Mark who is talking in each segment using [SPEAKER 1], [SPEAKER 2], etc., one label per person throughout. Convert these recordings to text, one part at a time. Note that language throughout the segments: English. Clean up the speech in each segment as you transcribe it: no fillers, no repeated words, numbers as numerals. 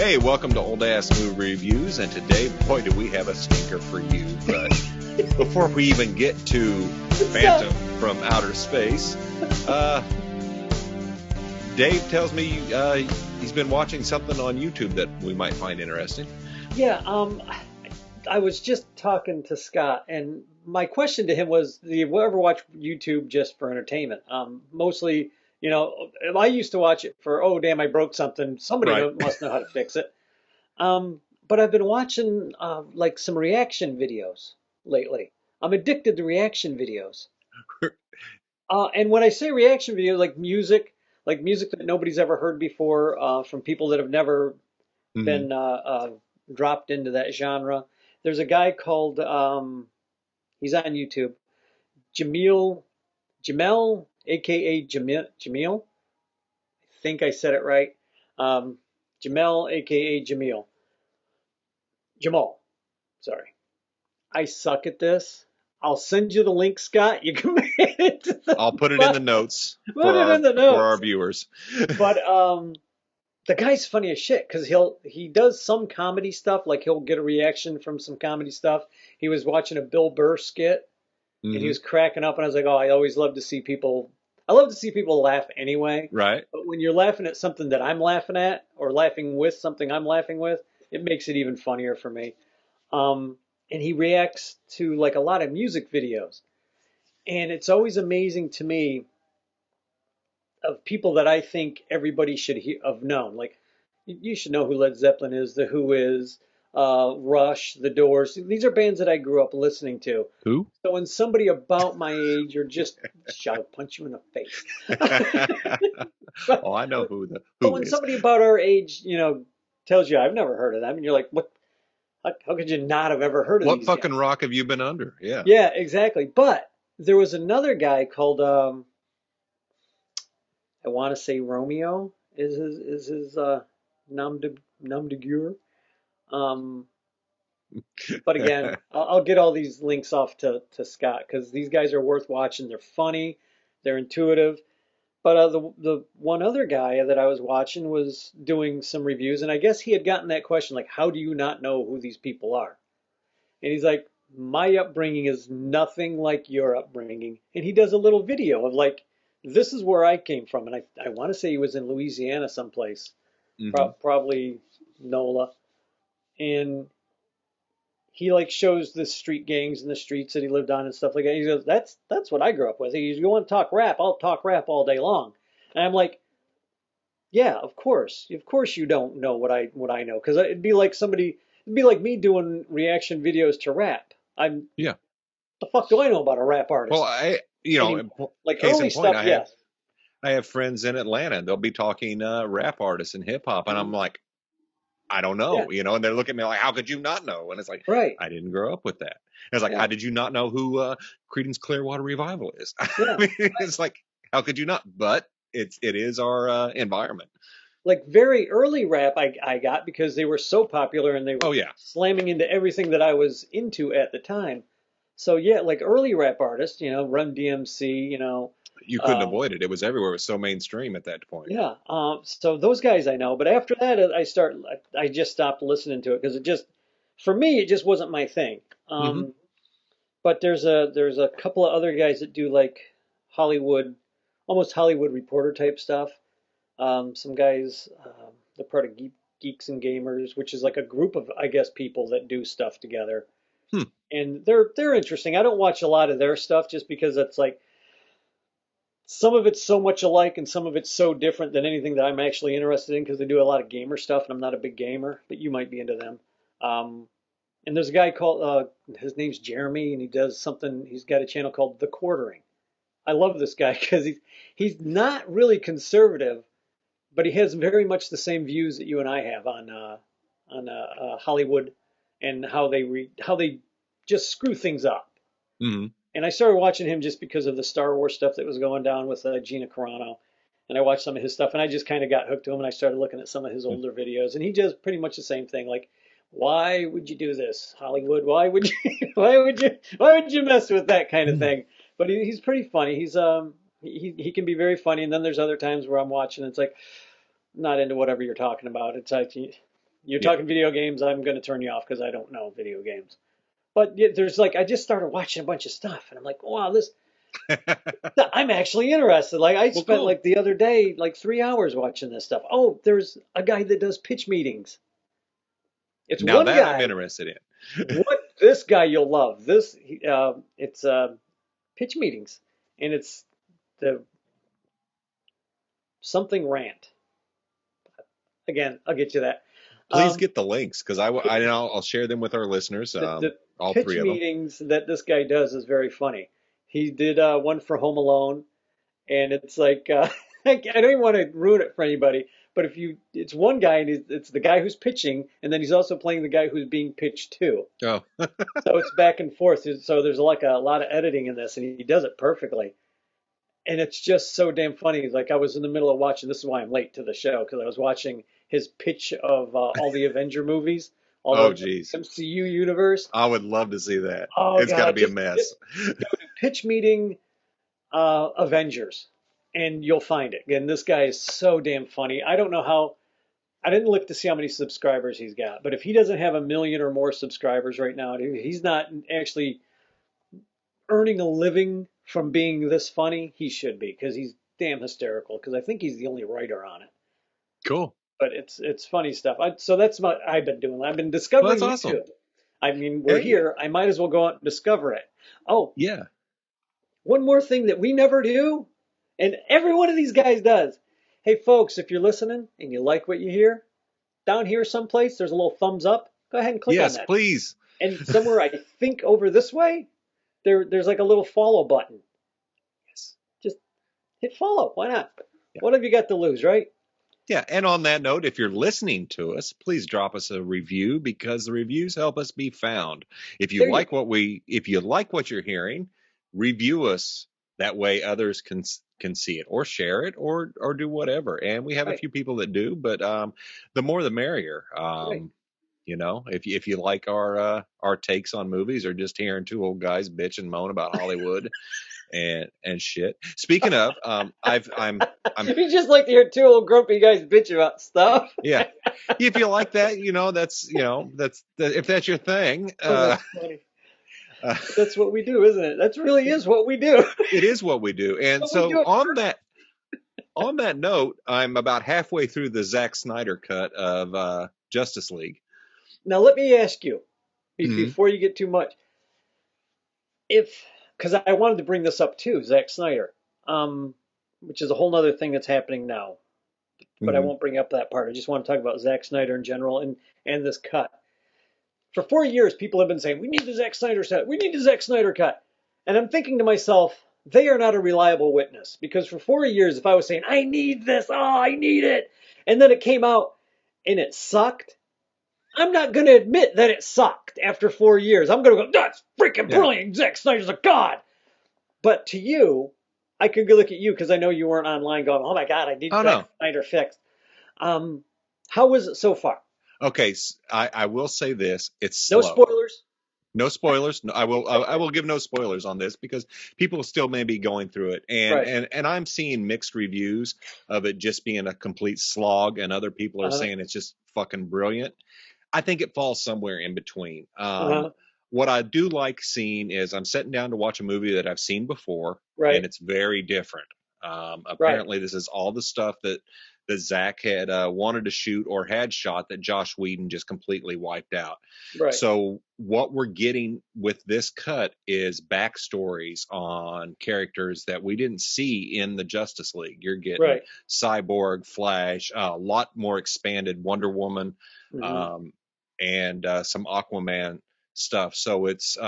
[SPEAKER 1] Hey, welcome to Old Ass Movie Reviews, and today, boy, do we have a stinker for you. But before we even get to Phantom from Outer Space, Dave tells me he's been watching something on YouTube that we might find interesting.
[SPEAKER 2] Yeah, I was just talking to Scott, and my question to him was, do you ever watch YouTube just for entertainment? Mostly, I used to watch it for, oh, damn, I broke something. Somebody
[SPEAKER 1] Right.
[SPEAKER 2] must know how to fix it. But I've been watching like some reaction videos lately. I'm addicted to reaction videos. And when I say reaction videos, like music that nobody's ever heard before, from people that have never
[SPEAKER 1] Mm-hmm.
[SPEAKER 2] been dropped into that genre. There's a guy called he's on YouTube, Jamel, aka Jamil. I think I said it right. Um, Jamel, aka Jamal. Sorry, I suck at this. I'll send you the link, Scott. You can put it to
[SPEAKER 1] I'll
[SPEAKER 2] the
[SPEAKER 1] put it in the notes
[SPEAKER 2] put it in the
[SPEAKER 1] for our
[SPEAKER 2] notes.
[SPEAKER 1] viewers.
[SPEAKER 2] But the guy's funny as shit because he does some comedy stuff, like he'll get a reaction from some comedy stuff. He was watching a Bill Burr skit and he
[SPEAKER 1] Mm-hmm.
[SPEAKER 2] was cracking up, and I was like, oh, I always love to see people. I love to see people laugh anyway.
[SPEAKER 1] Right.
[SPEAKER 2] But when you're laughing at something that I'm laughing at, or laughing with something I'm laughing with, it makes it even funnier for me. And he reacts to like a lot of music videos, and it's always amazing to me of people that I think everybody should have known. Like, you should know who Led Zeppelin is, The Who is, Rush, The Doors. These are bands that I grew up listening to.
[SPEAKER 1] Who?
[SPEAKER 2] So when somebody about my age, or just, I'll punch you in the face. but,
[SPEAKER 1] Oh, I know who
[SPEAKER 2] but
[SPEAKER 1] who
[SPEAKER 2] when
[SPEAKER 1] is.
[SPEAKER 2] somebody about our age, tells you I've never heard of them, and you're like, what? How could you not have ever heard of
[SPEAKER 1] What
[SPEAKER 2] these guys?
[SPEAKER 1] fucking rock have you been under? Yeah.
[SPEAKER 2] Yeah, exactly. But there was another guy called I want to say Romeo is his nom de guerre. Um, but again, I'll get all these links off to Scott because these guys are worth watching. They're funny, they're intuitive. But the one other guy that I was watching was doing some reviews, and I guess he had gotten that question like, how do you not know who these people are? And he's like, my upbringing is nothing like your upbringing. And he does a little video of like, this is where I came from. And I want to say he was in Louisiana someplace,
[SPEAKER 1] Mm-hmm.
[SPEAKER 2] probably NOLA. And he like shows the street gangs and the streets that he lived on and stuff like that. He goes, that's what I grew up with. He goes, you want to talk rap? I'll talk rap all day long. And I'm like, yeah, of course. Of course you don't know what I know. Because it'd be like me doing reaction videos to rap.
[SPEAKER 1] Yeah.
[SPEAKER 2] The fuck do I know about a rap
[SPEAKER 1] Well,
[SPEAKER 2] artist anymore? Like
[SPEAKER 1] case
[SPEAKER 2] early
[SPEAKER 1] in point,
[SPEAKER 2] stuff, yes.
[SPEAKER 1] I have friends in Atlanta. And they'll be talking rap artists and hip hop, and I'm
[SPEAKER 2] Mhm.
[SPEAKER 1] like, I don't
[SPEAKER 2] Yeah,
[SPEAKER 1] know, and they're looking at me like, how could you not know? And it's like,
[SPEAKER 2] right.
[SPEAKER 1] I didn't grow up with that. And it's like, how
[SPEAKER 2] Yeah,
[SPEAKER 1] did you not know who Creedence Clearwater Revival is? I
[SPEAKER 2] yeah.
[SPEAKER 1] mean, it's like, how could you not? But it is our environment.
[SPEAKER 2] Like very early rap, I got because they were so popular and they were
[SPEAKER 1] Oh yeah,
[SPEAKER 2] slamming into everything that I was into at the time. So yeah, like early rap artists, Run DMC,
[SPEAKER 1] you couldn't
[SPEAKER 2] um,
[SPEAKER 1] avoid it. It was everywhere. It was so mainstream at that point.
[SPEAKER 2] yeah. So those guys I know, but after that, I just stopped listening to it because for me, it just wasn't my thing.
[SPEAKER 1] Mm-hmm.
[SPEAKER 2] But there's a couple of other guys that do like Hollywood, almost Hollywood Reporter type stuff. Some guys, they're part of Geeks and Gamers, which is like a group of, I guess, people that do stuff together,
[SPEAKER 1] Hmm.
[SPEAKER 2] and they're interesting. I don't watch a lot of their stuff just because it's like some of it's so much alike and some of it's so different than anything that I'm actually interested in because they do a lot of gamer stuff and I'm not a big gamer, but you might be into them. Um, and there's a guy called his name's Jeremy, and he does something. He's got a channel called The Quartering. I love this guy because he's not really conservative, but he has very much the same views that you and I have on Hollywood and how they just screw things up.
[SPEAKER 1] Mm-hmm.
[SPEAKER 2] And I started watching him just because of the Star Wars stuff that was going down with Gina Carano. And I watched some of his stuff, and I just kind of got hooked to him, and I started looking at some of his older videos, and he does pretty much the same thing. Like, why would you do this, Hollywood? Why would you? Why would you mess with that kind of thing? But he's pretty funny. He can be very funny, and then there's other times where I'm watching, and it's like, I'm not into whatever you're talking about. It's like You're
[SPEAKER 1] Yeah.
[SPEAKER 2] talking video games, I'm going to turn you off because I don't know video games. But yeah, there's like, I just started watching a bunch of stuff, and I'm like, wow, I'm actually interested. Like, I
[SPEAKER 1] Well,
[SPEAKER 2] spent
[SPEAKER 1] cool.
[SPEAKER 2] like the other day, like 3 hours watching this stuff. Oh, there's a guy that does pitch meetings. It's
[SPEAKER 1] Now
[SPEAKER 2] one
[SPEAKER 1] that I'm
[SPEAKER 2] guy.
[SPEAKER 1] interested in.
[SPEAKER 2] What this guy you'll love. It's pitch meetings, and it's the something rant. Again, I'll get you that.
[SPEAKER 1] Please
[SPEAKER 2] Um,
[SPEAKER 1] get the links because I'll share them with our listeners.
[SPEAKER 2] the
[SPEAKER 1] All
[SPEAKER 2] pitch
[SPEAKER 1] three of them.
[SPEAKER 2] meetings that this guy does is very funny. He did one for Home Alone, and it's like I don't even want to ruin it for anybody. But it's one guy, and it's the guy who's pitching, and then he's also playing the guy who's being pitched to.
[SPEAKER 1] Oh,
[SPEAKER 2] So it's back and forth. So there's like a lot of editing in this, and he does it perfectly. And it's just so damn funny. Like I was in the middle of watching. This is why I'm late to the show because I was watching his pitch of all the Avenger movies, all
[SPEAKER 1] oh,
[SPEAKER 2] the
[SPEAKER 1] geez.
[SPEAKER 2] MCU universe.
[SPEAKER 1] I would love to see that.
[SPEAKER 2] Oh
[SPEAKER 1] It's got to
[SPEAKER 2] God,
[SPEAKER 1] be a mess.
[SPEAKER 2] just go to pitch meeting Avengers, and you'll find it. Again, this guy is so damn funny. I don't know how. I didn't look to see how many subscribers he's got, but if he doesn't have 1 million or more subscribers right now, he's not actually earning a living from being this funny. He should be because he's damn hysterical. Because I think he's the only writer on it.
[SPEAKER 1] Cool.
[SPEAKER 2] But it's funny stuff. So that's what I've been doing. I've been
[SPEAKER 1] Well,
[SPEAKER 2] discovering
[SPEAKER 1] that's awesome.
[SPEAKER 2] YouTube. I mean, we're
[SPEAKER 1] Hey.
[SPEAKER 2] here. I might as well go out and discover it. Oh,
[SPEAKER 1] Yeah.
[SPEAKER 2] one more thing that we never do, and every one of these guys does. Hey, folks, if you're listening and you like what you hear, down here someplace, there's a little thumbs up. Go ahead and click on
[SPEAKER 1] Yes,
[SPEAKER 2] that.
[SPEAKER 1] please.
[SPEAKER 2] And somewhere, I think over this way, there's like a little follow button.
[SPEAKER 1] Yes.
[SPEAKER 2] Just hit follow. Why not?
[SPEAKER 1] Yeah.
[SPEAKER 2] What have you got to lose, right?
[SPEAKER 1] Yeah, and on that note, if you're listening to us, please drop us a review because the reviews help us be found. If you like what you're hearing, review us. That way others can see it or share it or do whatever. And we have a
[SPEAKER 2] Right.
[SPEAKER 1] few people that do, but the more the merrier.
[SPEAKER 2] Right.
[SPEAKER 1] You know, if you like our takes on movies or just hearing two old guys bitch and moan about Hollywood and shit. Speaking of, I'm
[SPEAKER 2] You just like to hear two old grumpy guys bitch about stuff.
[SPEAKER 1] yeah. If you like that, that's if that's your thing.
[SPEAKER 2] Oh, that's funny. That's what we do, isn't it? That really is what we do.
[SPEAKER 1] It is what we do. And
[SPEAKER 2] What we
[SPEAKER 1] so
[SPEAKER 2] do.
[SPEAKER 1] on that note, I'm about halfway through the Zack Snyder cut of Justice League.
[SPEAKER 2] Now let me ask you,
[SPEAKER 1] Mhm.
[SPEAKER 2] before you get too much, because I wanted to bring this up too, Zack Snyder, which is a whole nother thing that's happening now, but I
[SPEAKER 1] Mhm.
[SPEAKER 2] won't bring up that part. I just want to talk about Zack Snyder in general and this cut. For 4 years, people have been saying, we need the Zack Snyder cut. We need the Zack Snyder cut. And I'm thinking to myself, they are not a reliable witness. Because for 4 years, if I was saying, I need this, I need it, and then it came out and it sucked, I'm not going to admit that it sucked after 4 years. I'm going to go, that's freaking brilliant. Zack Snyder's a god. But to you, I could go look at you because I know you weren't online going, oh my God, I need Zack Snyder fixed. How was it so far?
[SPEAKER 1] Okay, I will say this: it's slow.
[SPEAKER 2] No spoilers.
[SPEAKER 1] No spoilers. No, I will give no spoilers on this because people still may be going through it, and I'm seeing mixed reviews of it just being a complete slog, and other people are saying it's just fucking brilliant. I think it falls somewhere in between. What I do like seeing is I'm sitting down to watch a movie that I've seen before, and it's very different. Apparently, this is all the stuff that Zach had wanted to shoot or had shot that Josh Whedon just completely wiped out.
[SPEAKER 2] Right.
[SPEAKER 1] So what we're getting with this cut is backstories on characters that we didn't see in the Justice League. You're getting Cyborg, Flash, a lot more expanded Wonder Woman, and some Aquaman stuff. So it's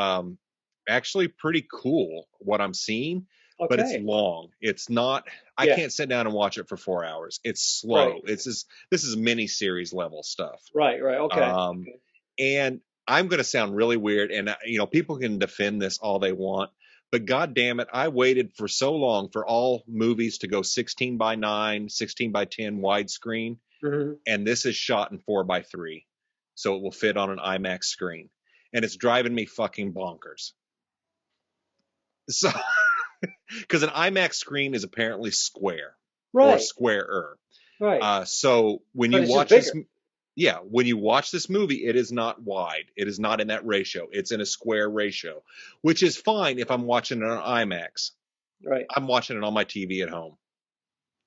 [SPEAKER 1] actually pretty cool what I'm seeing. Okay. But it's long. It's not. I can't sit down and watch it for 4 hours. It's slow. This is mini series level stuff.
[SPEAKER 2] Right. Okay.
[SPEAKER 1] And I'm going to sound really weird, and people can defend this all they want, but God damn it, I waited for so long for all movies to go 16:9, 16:10 widescreen, and this is shot in 4:3, so it will fit on an IMAX screen, and it's driving me fucking bonkers. So. Because an IMAX screen is apparently square, or squarer.
[SPEAKER 2] Right.
[SPEAKER 1] So when you watch this, Yeah, when you watch this movie, it is not wide. It is not in that ratio. It's in a square ratio, which is fine if I'm watching it on IMAX.
[SPEAKER 2] Right.
[SPEAKER 1] I'm watching it on my TV at home.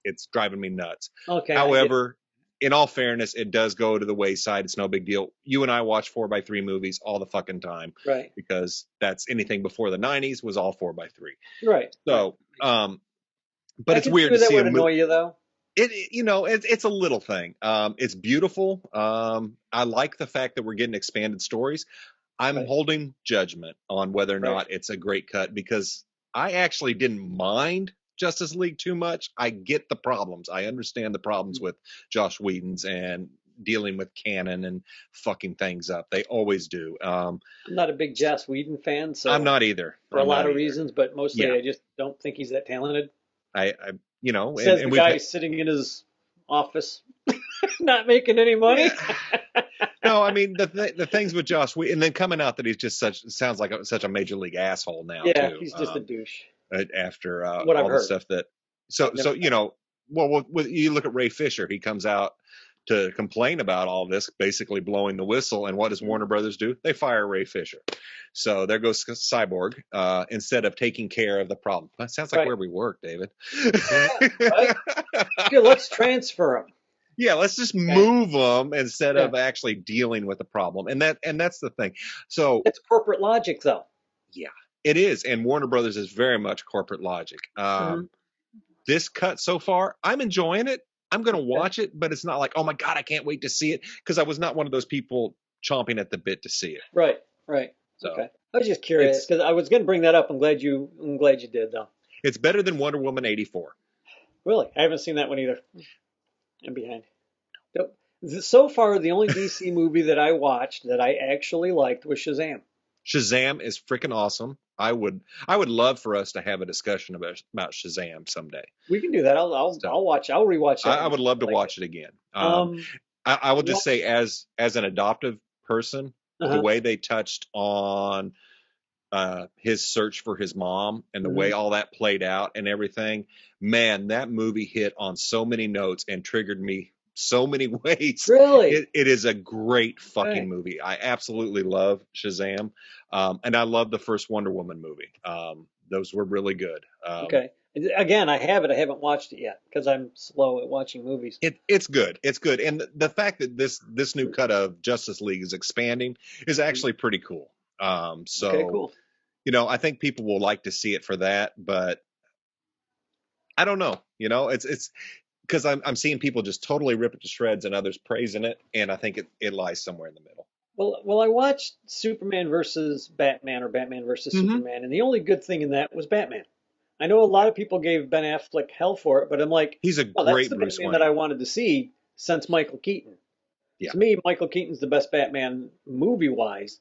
[SPEAKER 1] It's driving me nuts.
[SPEAKER 2] Okay.
[SPEAKER 1] However, in all fairness, it does go to the wayside. It's no big deal. You and I watch 4:3 movies all the fucking time,
[SPEAKER 2] Right.
[SPEAKER 1] because that's anything before the 90s was all 4:3.
[SPEAKER 2] Right.
[SPEAKER 1] So, but
[SPEAKER 2] I
[SPEAKER 1] it's
[SPEAKER 2] can see
[SPEAKER 1] weird
[SPEAKER 2] where
[SPEAKER 1] to
[SPEAKER 2] that
[SPEAKER 1] see a
[SPEAKER 2] would
[SPEAKER 1] movie.
[SPEAKER 2] annoy you, though.
[SPEAKER 1] It's a little thing. It's beautiful. I like the fact that we're getting expanded stories. I'm
[SPEAKER 2] Right.
[SPEAKER 1] holding judgment on whether or
[SPEAKER 2] Right.
[SPEAKER 1] not it's a great cut, because I actually didn't mind Justice League too much. I get the problems. I understand the problems with Josh Whedon's and dealing with canon and fucking things up. They always do.
[SPEAKER 2] I'm not a big Joss Whedon fan, so
[SPEAKER 1] I'm not either.
[SPEAKER 2] for a lot of reasons, but mostly
[SPEAKER 1] Yeah.
[SPEAKER 2] I just don't think he's that talented.
[SPEAKER 1] I
[SPEAKER 2] Says
[SPEAKER 1] and
[SPEAKER 2] the
[SPEAKER 1] we've
[SPEAKER 2] guy
[SPEAKER 1] had,
[SPEAKER 2] sitting in his office, not making any money.
[SPEAKER 1] no, I mean the things with Josh Whedon, and then coming out that he's just sounds like such a major league asshole now
[SPEAKER 2] Yeah,
[SPEAKER 1] too.
[SPEAKER 2] he's just a douche.
[SPEAKER 1] After
[SPEAKER 2] What I've
[SPEAKER 1] all the
[SPEAKER 2] heard.
[SPEAKER 1] stuff that
[SPEAKER 2] I've never
[SPEAKER 1] well, you look at Ray Fisher. He comes out to complain about all this, basically blowing the whistle, and what does Warner Brothers do? They fire Ray Fisher. So there goes Cyborg, instead of taking care of the problem. That sounds like
[SPEAKER 2] Right.
[SPEAKER 1] where we work, David.
[SPEAKER 2] Right? Here, let's transfer him.
[SPEAKER 1] Yeah, let's just move them instead of actually dealing with the problem. And that's the thing. So
[SPEAKER 2] It's corporate logic, though.
[SPEAKER 1] yeah, it is. And Warner Brothers is very much corporate logic. This cut so far, I'm enjoying it. I'm going to watch it, but it's not like, oh my God, I can't wait to see it, because I was not one of those people chomping at the bit to see it.
[SPEAKER 2] Right.
[SPEAKER 1] So
[SPEAKER 2] Okay. I was just curious because I was going to bring that up. I'm glad you did, though.
[SPEAKER 1] it's better than Wonder Woman 84.
[SPEAKER 2] Really, I haven't seen that one either. I'm behind. Nope. So far, the only DC movie that I watched that I actually liked was Shazam.
[SPEAKER 1] Shazam is freaking awesome. I would love for us to have a discussion about Shazam someday.
[SPEAKER 2] We can do that. I'll watch. I'll rewatch that.
[SPEAKER 1] I would love to watch it again. I will just say, as an adoptive person, the way they touched on his search for his mom and the way all that played out and everything, man, that movie hit on so many notes and triggered me so many ways.
[SPEAKER 2] Really?
[SPEAKER 1] It is a great fucking movie. I absolutely love Shazam. And I love the first Wonder Woman movie. Those were really good.
[SPEAKER 2] Okay. Again, I have it. I haven't watched it yet because I'm slow at watching movies.
[SPEAKER 1] It's good. It's good. And the fact that this new cut of Justice League is expanding is actually pretty cool. So,
[SPEAKER 2] okay, cool.
[SPEAKER 1] I think people will like to see it for that, but I don't know. It's because I'm seeing people just totally rip it to shreds and others praising it, and I think it lies somewhere in the middle.
[SPEAKER 2] Well, I watched Superman versus Batman or Batman versus Superman, and the only good thing in that was Batman. I know a lot of people gave Ben Affleck hell for it, but I'm like,
[SPEAKER 1] he's a
[SPEAKER 2] great
[SPEAKER 1] that's the
[SPEAKER 2] Bruce
[SPEAKER 1] Batman
[SPEAKER 2] Wayne that I wanted to see since Michael Keaton.
[SPEAKER 1] Yeah.
[SPEAKER 2] To me, Michael Keaton's the best Batman movie-wise.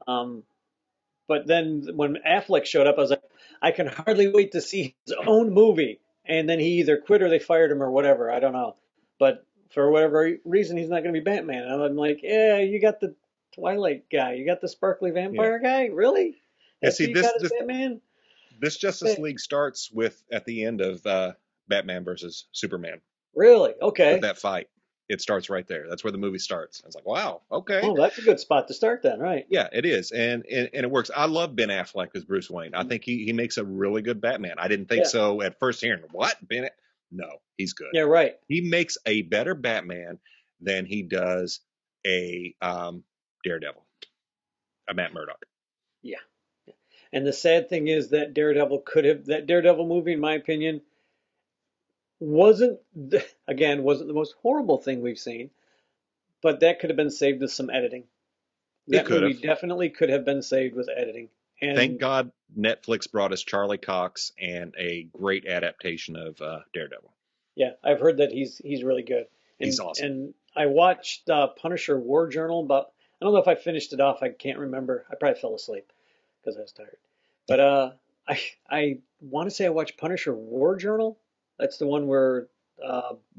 [SPEAKER 2] But then when Affleck showed up, I was like, I can hardly wait to see his own movie. And then he either quit or they fired him or whatever. I don't know. But for whatever reason, he's not going to be Batman. And I'm like, yeah, you got the Twilight guy. You got the sparkly vampire guy? Really?
[SPEAKER 1] That's who you got as
[SPEAKER 2] Batman?
[SPEAKER 1] This Justice League starts at the end of Batman versus Superman.
[SPEAKER 2] Really? Okay.
[SPEAKER 1] With that fight. It starts right there. That's where the movie starts. I was like, wow, okay.
[SPEAKER 2] Oh, that's a good spot to start then, right?
[SPEAKER 1] Yeah, it is. And it works. I love Ben Affleck as Bruce Wayne. I think he makes a really good Batman. I didn't think so at first hearing, what? Ben? No, he's good.
[SPEAKER 2] Yeah, right.
[SPEAKER 1] He makes a better Batman than he does a Daredevil, a Matt Murdock.
[SPEAKER 2] Yeah. And the sad thing is that Daredevil movie, in my opinion, wasn't the most horrible thing we've seen, but that could have been saved with some editing. That movie definitely could have been saved with editing. And
[SPEAKER 1] thank God Netflix brought us Charlie Cox and a great adaptation of Daredevil.
[SPEAKER 2] Yeah, I've heard that he's really good. And,
[SPEAKER 1] he's awesome.
[SPEAKER 2] And I watched Punisher War Journal, but I don't know if I finished it off. I can't remember. I probably fell asleep because I was tired. But I want to say I watched Punisher War Journal. That's the one where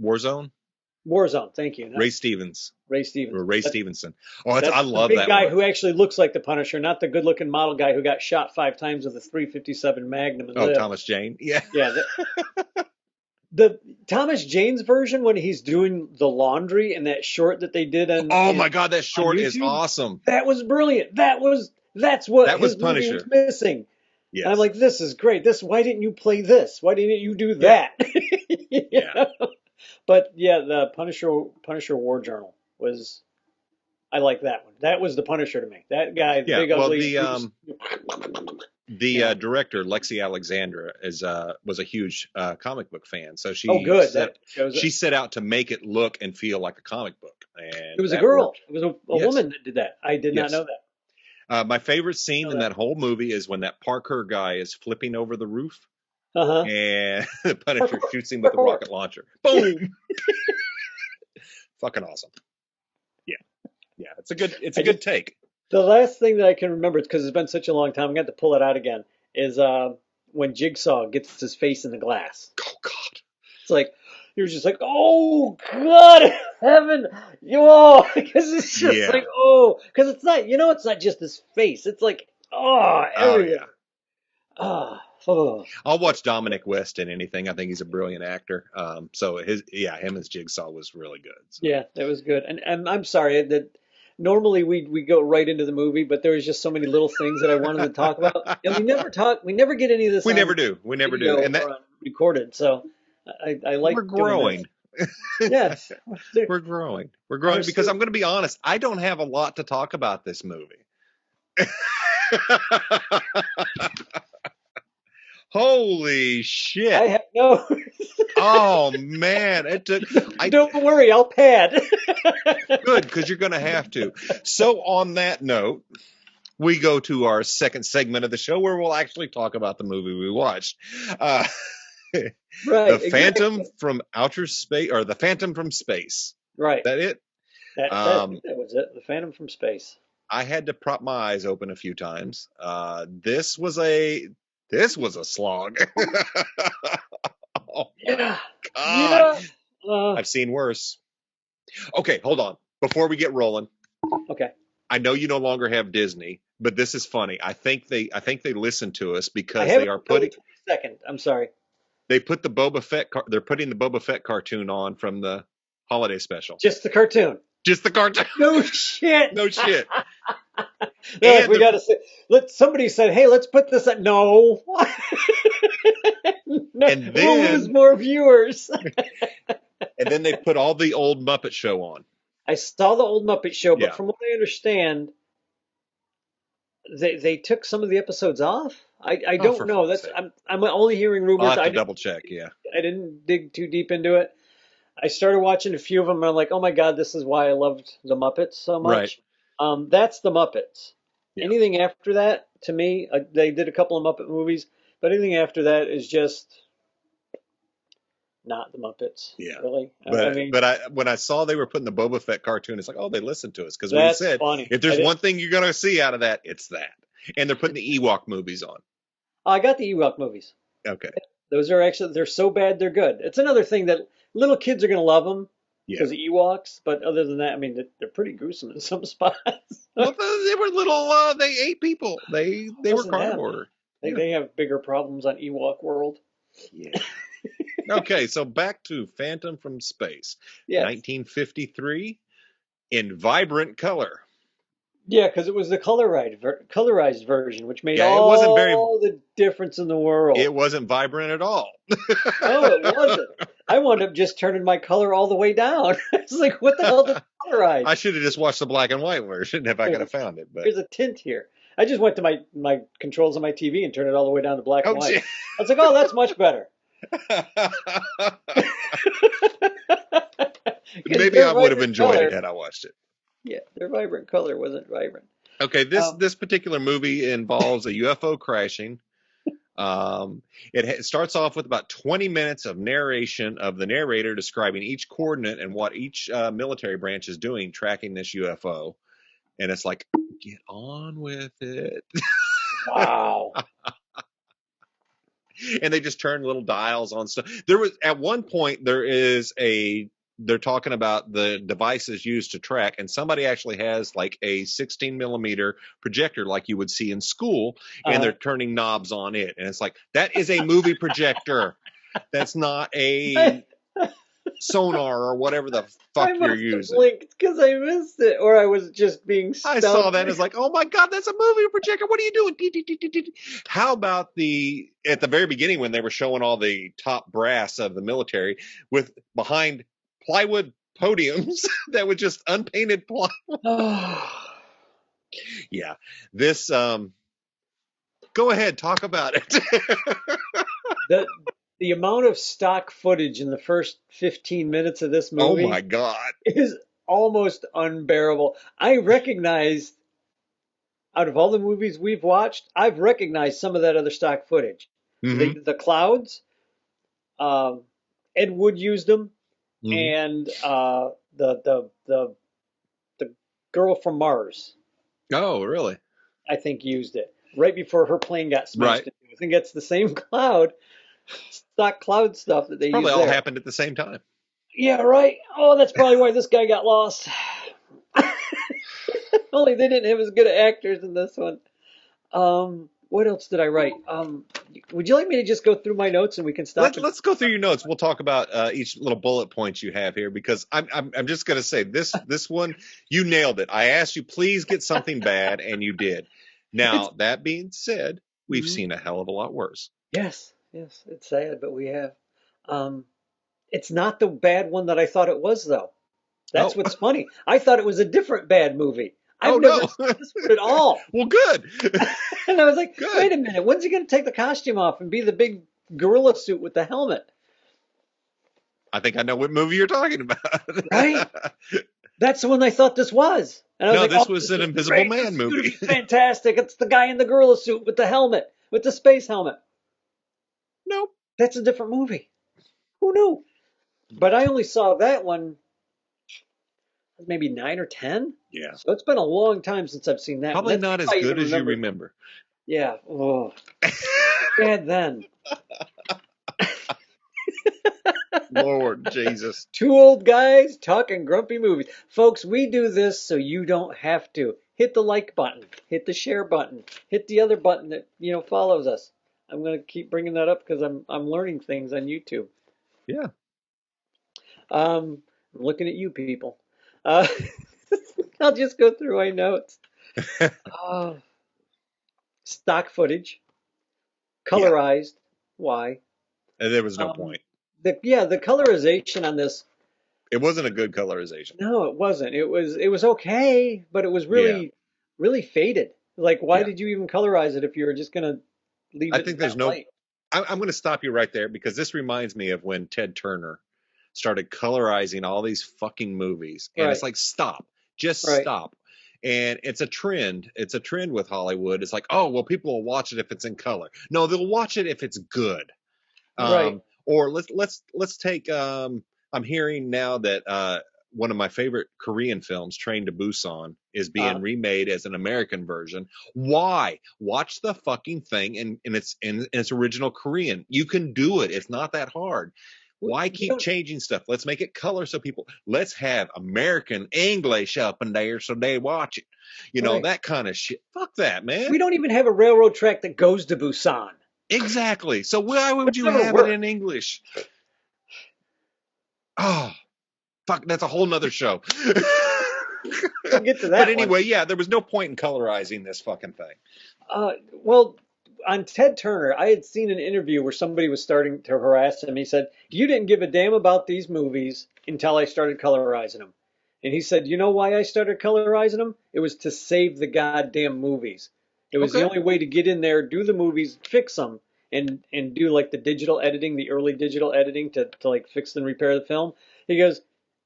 [SPEAKER 1] Warzone.
[SPEAKER 2] Thank you.
[SPEAKER 1] Ray Stevens.
[SPEAKER 2] Ray Stevenson.
[SPEAKER 1] Oh, I love
[SPEAKER 2] the big
[SPEAKER 1] that
[SPEAKER 2] guy
[SPEAKER 1] one.
[SPEAKER 2] who actually looks like the Punisher, not the good-looking model guy who got shot 5 times with a .357 Magnum. And
[SPEAKER 1] Thomas Jane. Yeah.
[SPEAKER 2] Yeah. Thomas Jane's version when he's doing the laundry in that short that they did
[SPEAKER 1] Oh my God, that
[SPEAKER 2] on
[SPEAKER 1] short is
[SPEAKER 2] YouTube,
[SPEAKER 1] awesome.
[SPEAKER 2] that was brilliant. That's what
[SPEAKER 1] That was
[SPEAKER 2] his movie was
[SPEAKER 1] Punisher.
[SPEAKER 2] missing. And I'm
[SPEAKER 1] Yes.
[SPEAKER 2] like, this is great. Why didn't you play this? Why didn't you do
[SPEAKER 1] Yeah.
[SPEAKER 2] that? You
[SPEAKER 1] Yeah.
[SPEAKER 2] know? But yeah, the Punisher War Journal was. I like that one. That was the Punisher to me. That guy, the
[SPEAKER 1] Yeah.
[SPEAKER 2] big
[SPEAKER 1] Well,
[SPEAKER 2] ugly.
[SPEAKER 1] the director Lexi Alexandra was a huge comic book fan, so
[SPEAKER 2] Oh, good.
[SPEAKER 1] set
[SPEAKER 2] That shows it.
[SPEAKER 1] she set out to make it look and feel like a comic book, and
[SPEAKER 2] It was a
[SPEAKER 1] that
[SPEAKER 2] girl.
[SPEAKER 1] worked.
[SPEAKER 2] It was a
[SPEAKER 1] Yes.
[SPEAKER 2] woman that did that. I did not
[SPEAKER 1] Yes.
[SPEAKER 2] know that.
[SPEAKER 1] My favorite scene
[SPEAKER 2] Know
[SPEAKER 1] in
[SPEAKER 2] that.
[SPEAKER 1] that whole movie is when that Parker guy is flipping over the roof,
[SPEAKER 2] Uh-huh.
[SPEAKER 1] and the Punisher shoots him with a rocket launcher. Boom! Fucking awesome. Yeah, yeah. It's a good take.
[SPEAKER 2] The last thing that I can remember, because it's been such a long time, I'm going to have to pull it out again, is when Jigsaw gets his face in the glass.
[SPEAKER 1] Oh God.
[SPEAKER 2] It's like, you're just like, oh, God, heaven, because it's just like, because it's not, it's not just his face. It's like, everywhere.
[SPEAKER 1] Yeah.
[SPEAKER 2] Oh.
[SPEAKER 1] I'll watch Dominic West in anything. I think he's a brilliant actor. So him as Jigsaw was really good. So.
[SPEAKER 2] Yeah, that was good. And I'm sorry that normally we go right into the movie, but there was just so many little things that I wanted to talk about. And we never get any of this.
[SPEAKER 1] We
[SPEAKER 2] on
[SPEAKER 1] never do. We never do.
[SPEAKER 2] video
[SPEAKER 1] And that
[SPEAKER 2] or on recorded. So I like
[SPEAKER 1] we're growing.
[SPEAKER 2] Yes.
[SPEAKER 1] We're growing. We're growing because I'm going to be honest. I don't have a lot to talk about this movie. Holy shit!
[SPEAKER 2] I have no.
[SPEAKER 1] Oh man,
[SPEAKER 2] Don't worry, I'll pad.
[SPEAKER 1] Good, because you're going to have to. So on that note, we go to our second segment of the show where we'll actually talk about the movie we watched.
[SPEAKER 2] Right.
[SPEAKER 1] The Phantom from Outer Space, or the Phantom from Space.
[SPEAKER 2] Right.
[SPEAKER 1] Is that it?
[SPEAKER 2] That was it. The Phantom from Space.
[SPEAKER 1] I had to prop my eyes open a few times. This was a slog. Oh
[SPEAKER 2] yeah.
[SPEAKER 1] God.
[SPEAKER 2] Yeah.
[SPEAKER 1] I've seen worse. Okay, hold on. Before we get rolling.
[SPEAKER 2] Okay.
[SPEAKER 1] I know you no longer have Disney, but this is funny. I think they listen to us because they are putting.
[SPEAKER 2] Second, I'm sorry.
[SPEAKER 1] They put the Boba Fett. They're putting the Boba Fett cartoon on from the holiday special.
[SPEAKER 2] Just the cartoon.
[SPEAKER 1] Just the cartoon.
[SPEAKER 2] No shit.
[SPEAKER 1] No shit.
[SPEAKER 2] Like, we gotta say. Somebody said, "Hey, let's put this." No. No,
[SPEAKER 1] and then
[SPEAKER 2] we'll lose more viewers.
[SPEAKER 1] And then they put all the old Muppet Show on.
[SPEAKER 2] I saw the old Muppet Show, but from what I understand, they took some of the episodes off. I don't know. I'm only hearing rumors.
[SPEAKER 1] I'll have to double check. Yeah,
[SPEAKER 2] I didn't dig too deep into it. I started watching a few of them, and I'm like, oh my God, this is why I loved the Muppets so much. Right. That's the Muppets. Yeah. Anything after that, to me, they did a couple of Muppet movies, but anything after that is just not the Muppets. Yeah, really.
[SPEAKER 1] But when I saw they were putting the Boba Fett cartoon, it's like, oh, they listened to us because we said funny. If there's one thing you're gonna see out of that, it's that. And they're putting the Ewok movies on.
[SPEAKER 2] I got the Ewok movies.
[SPEAKER 1] Okay.
[SPEAKER 2] Those are actually, they're so bad they're good. It's another thing that little kids are gonna love them. Because of Ewoks, but other than that, I mean, they're pretty gruesome in some spots.
[SPEAKER 1] Well, they were little. They ate people. They were carnivore.
[SPEAKER 2] They have bigger problems on Ewok World.
[SPEAKER 1] Yeah. Okay, so back to Phantom from Space, 1953, in vibrant color.
[SPEAKER 2] Yeah, because it was the colorized version, which made all the difference in the world.
[SPEAKER 1] It wasn't vibrant at all.
[SPEAKER 2] No, it wasn't. I wound up just turning my color all the way down. It's like, what the hell did colorize?
[SPEAKER 1] I should have just watched the black and white version if I could have found it. But
[SPEAKER 2] there's a tint here. I just went to my controls on my TV and turned it all the way down to black and white. I was like, oh, that's much better.
[SPEAKER 1] Maybe I would have enjoyed it had I watched it.
[SPEAKER 2] Yeah, their vibrant color wasn't vibrant.
[SPEAKER 1] Okay, this particular movie involves a UFO crashing. It starts off with about 20 minutes of narration of the narrator describing each coordinate and what each military branch is doing tracking this UFO. And it's like, get on with it.
[SPEAKER 2] Wow.
[SPEAKER 1] And they just turn little dials on stuff. There was at one point they're talking about the devices used to track, and somebody actually has like a 16 millimeter projector like you would see in school, and they're turning knobs on it. And it's like, that is a movie projector. That's not a sonar or whatever the
[SPEAKER 2] I
[SPEAKER 1] fuck you're
[SPEAKER 2] must have
[SPEAKER 1] using.
[SPEAKER 2] blinked because I missed it, or I was just being
[SPEAKER 1] I
[SPEAKER 2] stumped.
[SPEAKER 1] saw that as like, oh my God, that's a movie projector. What are you doing? How about at the very beginning when they were showing all the top brass of the military with behind plywood podiums that was just unpainted plywood? Yeah, this, go ahead, talk about it.
[SPEAKER 2] The amount of stock footage in the first 15 minutes of this
[SPEAKER 1] Oh
[SPEAKER 2] movie
[SPEAKER 1] my God.
[SPEAKER 2] is almost unbearable. I recognize, out of all the movies we've watched, I've recognized some of that other stock footage.
[SPEAKER 1] Mm-hmm.
[SPEAKER 2] The clouds, um, Ed Wood used them,
[SPEAKER 1] Mm-hmm.
[SPEAKER 2] and the girl from Mars,
[SPEAKER 1] Oh, really?
[SPEAKER 2] I think, used it right before her plane got
[SPEAKER 1] Right.
[SPEAKER 2] smashed into. I think that's the same cloud, stock cloud stuff that they
[SPEAKER 1] Probably
[SPEAKER 2] used
[SPEAKER 1] all
[SPEAKER 2] there.
[SPEAKER 1] happened at the same time.
[SPEAKER 2] Yeah, right. Oh, that's probably why this guy got lost. Only they didn't have as good actors in this one. What else did I write? Would you like me to just go through my notes and we can stop?
[SPEAKER 1] Let's go through your notes. We'll talk about each little bullet points you have here because I'm just gonna say this one you nailed it. I asked you please get something bad and you did. Now that being said, we've seen a hell of a lot worse.
[SPEAKER 2] Yes, it's sad, but we have. It's not the bad one that I thought it was, though. That's
[SPEAKER 1] Oh,
[SPEAKER 2] what's funny. I thought it was a different bad movie.
[SPEAKER 1] oh
[SPEAKER 2] I've never
[SPEAKER 1] no.
[SPEAKER 2] seen this one at all.
[SPEAKER 1] Well, good.
[SPEAKER 2] And I was like,
[SPEAKER 1] Good.
[SPEAKER 2] wait a minute, when's he going to take the costume off and be the big gorilla suit with the helmet?
[SPEAKER 1] I think I know what movie you're talking about.
[SPEAKER 2] Right? That's the one I thought this was. And I was
[SPEAKER 1] No,
[SPEAKER 2] like,
[SPEAKER 1] this
[SPEAKER 2] oh,
[SPEAKER 1] was
[SPEAKER 2] this
[SPEAKER 1] an
[SPEAKER 2] is
[SPEAKER 1] Invisible
[SPEAKER 2] great.
[SPEAKER 1] Man
[SPEAKER 2] This is gonna
[SPEAKER 1] movie.
[SPEAKER 2] be fantastic. It's the guy in the gorilla suit with the helmet, with the space helmet.
[SPEAKER 1] Nope.
[SPEAKER 2] That's a different movie. Who knew? But I only saw that one maybe 9 or 10.
[SPEAKER 1] Yeah.
[SPEAKER 2] So it's been a long time since I've seen that one.
[SPEAKER 1] Probably
[SPEAKER 2] That's
[SPEAKER 1] not
[SPEAKER 2] if
[SPEAKER 1] as
[SPEAKER 2] I
[SPEAKER 1] good
[SPEAKER 2] even
[SPEAKER 1] as you remember.
[SPEAKER 2] Yeah. Oh, bad then.
[SPEAKER 1] Lord Jesus.
[SPEAKER 2] Two old guys talking grumpy movies. Folks, we do this so you don't have to. Hit the like button. Hit the share button. Hit the other button that, follows us. I'm going to keep bringing that up because I'm learning things on YouTube.
[SPEAKER 1] Yeah.
[SPEAKER 2] I'm looking at you people. Uh, I'll just go through my notes. Stock footage. Colorized. Yeah. Why?
[SPEAKER 1] And there was no point.
[SPEAKER 2] The colorization on this.
[SPEAKER 1] It wasn't a good colorization.
[SPEAKER 2] No, it wasn't. It was okay, but it was really, really faded. Like, why did you even colorize it if you were just gonna leave it?
[SPEAKER 1] I think there's no. I'm going to stop you right there because this reminds me of when Ted Turner started colorizing all these fucking movies, and it's like, stop, just stop. And it's a trend. It's a trend with Hollywood. It's like, oh well, people will watch it if it's in color. No, they'll watch it if it's good. Or let's take. I'm hearing now that one of my favorite Korean films, Train to Busan, is being remade as an American version. Why? Watch the fucking thing in its original Korean. You can do it. It's not that hard. Why keep changing stuff? Let's make it color so people. Let's have American English up in there so they watch it. That kind of shit. Fuck that, man.
[SPEAKER 2] We don't even have a railroad track that goes to Busan.
[SPEAKER 1] Exactly. So why would you have it in English? Oh, fuck, that's a whole nother show.
[SPEAKER 2] We'll get to that.
[SPEAKER 1] But anyway, there was no point in colorizing this fucking thing.
[SPEAKER 2] Well, on Ted Turner, I had seen an interview where somebody was starting to harass him. He said, you didn't give a damn about these movies until I started colorizing them. And he said, you know why I started colorizing them? It was to save the goddamn movies. It was the only way to get in there, do the movies, fix them, and do like the digital editing, the early digital editing to like fix and repair the film. He goes,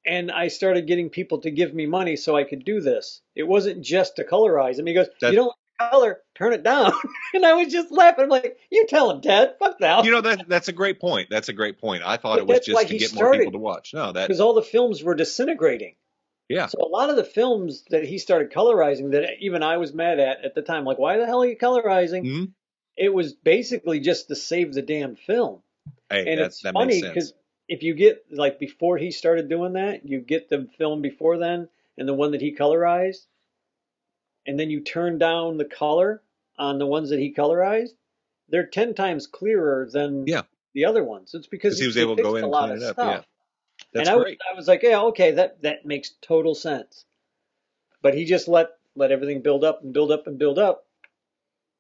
[SPEAKER 2] and I started getting people to give me money so I could do this. It wasn't just to colorize them. He goes, you don't like color, turn it down. And I was just laughing. I'm like, you tell him, Ted. Fuck that.
[SPEAKER 1] That's a great point. That's a great point. I thought it was just to get more people to watch. No, because
[SPEAKER 2] all the films were disintegrating.
[SPEAKER 1] Yeah.
[SPEAKER 2] So a lot of the films that he started colorizing that even I was mad at the time, like, why the hell are you colorizing?
[SPEAKER 1] Mm-hmm.
[SPEAKER 2] It was basically just to save the damn film.
[SPEAKER 1] Hey,
[SPEAKER 2] and it's funny because if you get, like, before he started doing that, you get the film before then and the one that he colorized, and then you turn down the color on the ones that he colorized, they're 10 times clearer than the other ones. It's because
[SPEAKER 1] he was able to go in and clean it up.
[SPEAKER 2] And
[SPEAKER 1] That's great.
[SPEAKER 2] I was like, yeah, okay, that makes total sense. But he just let everything build up and build up and build up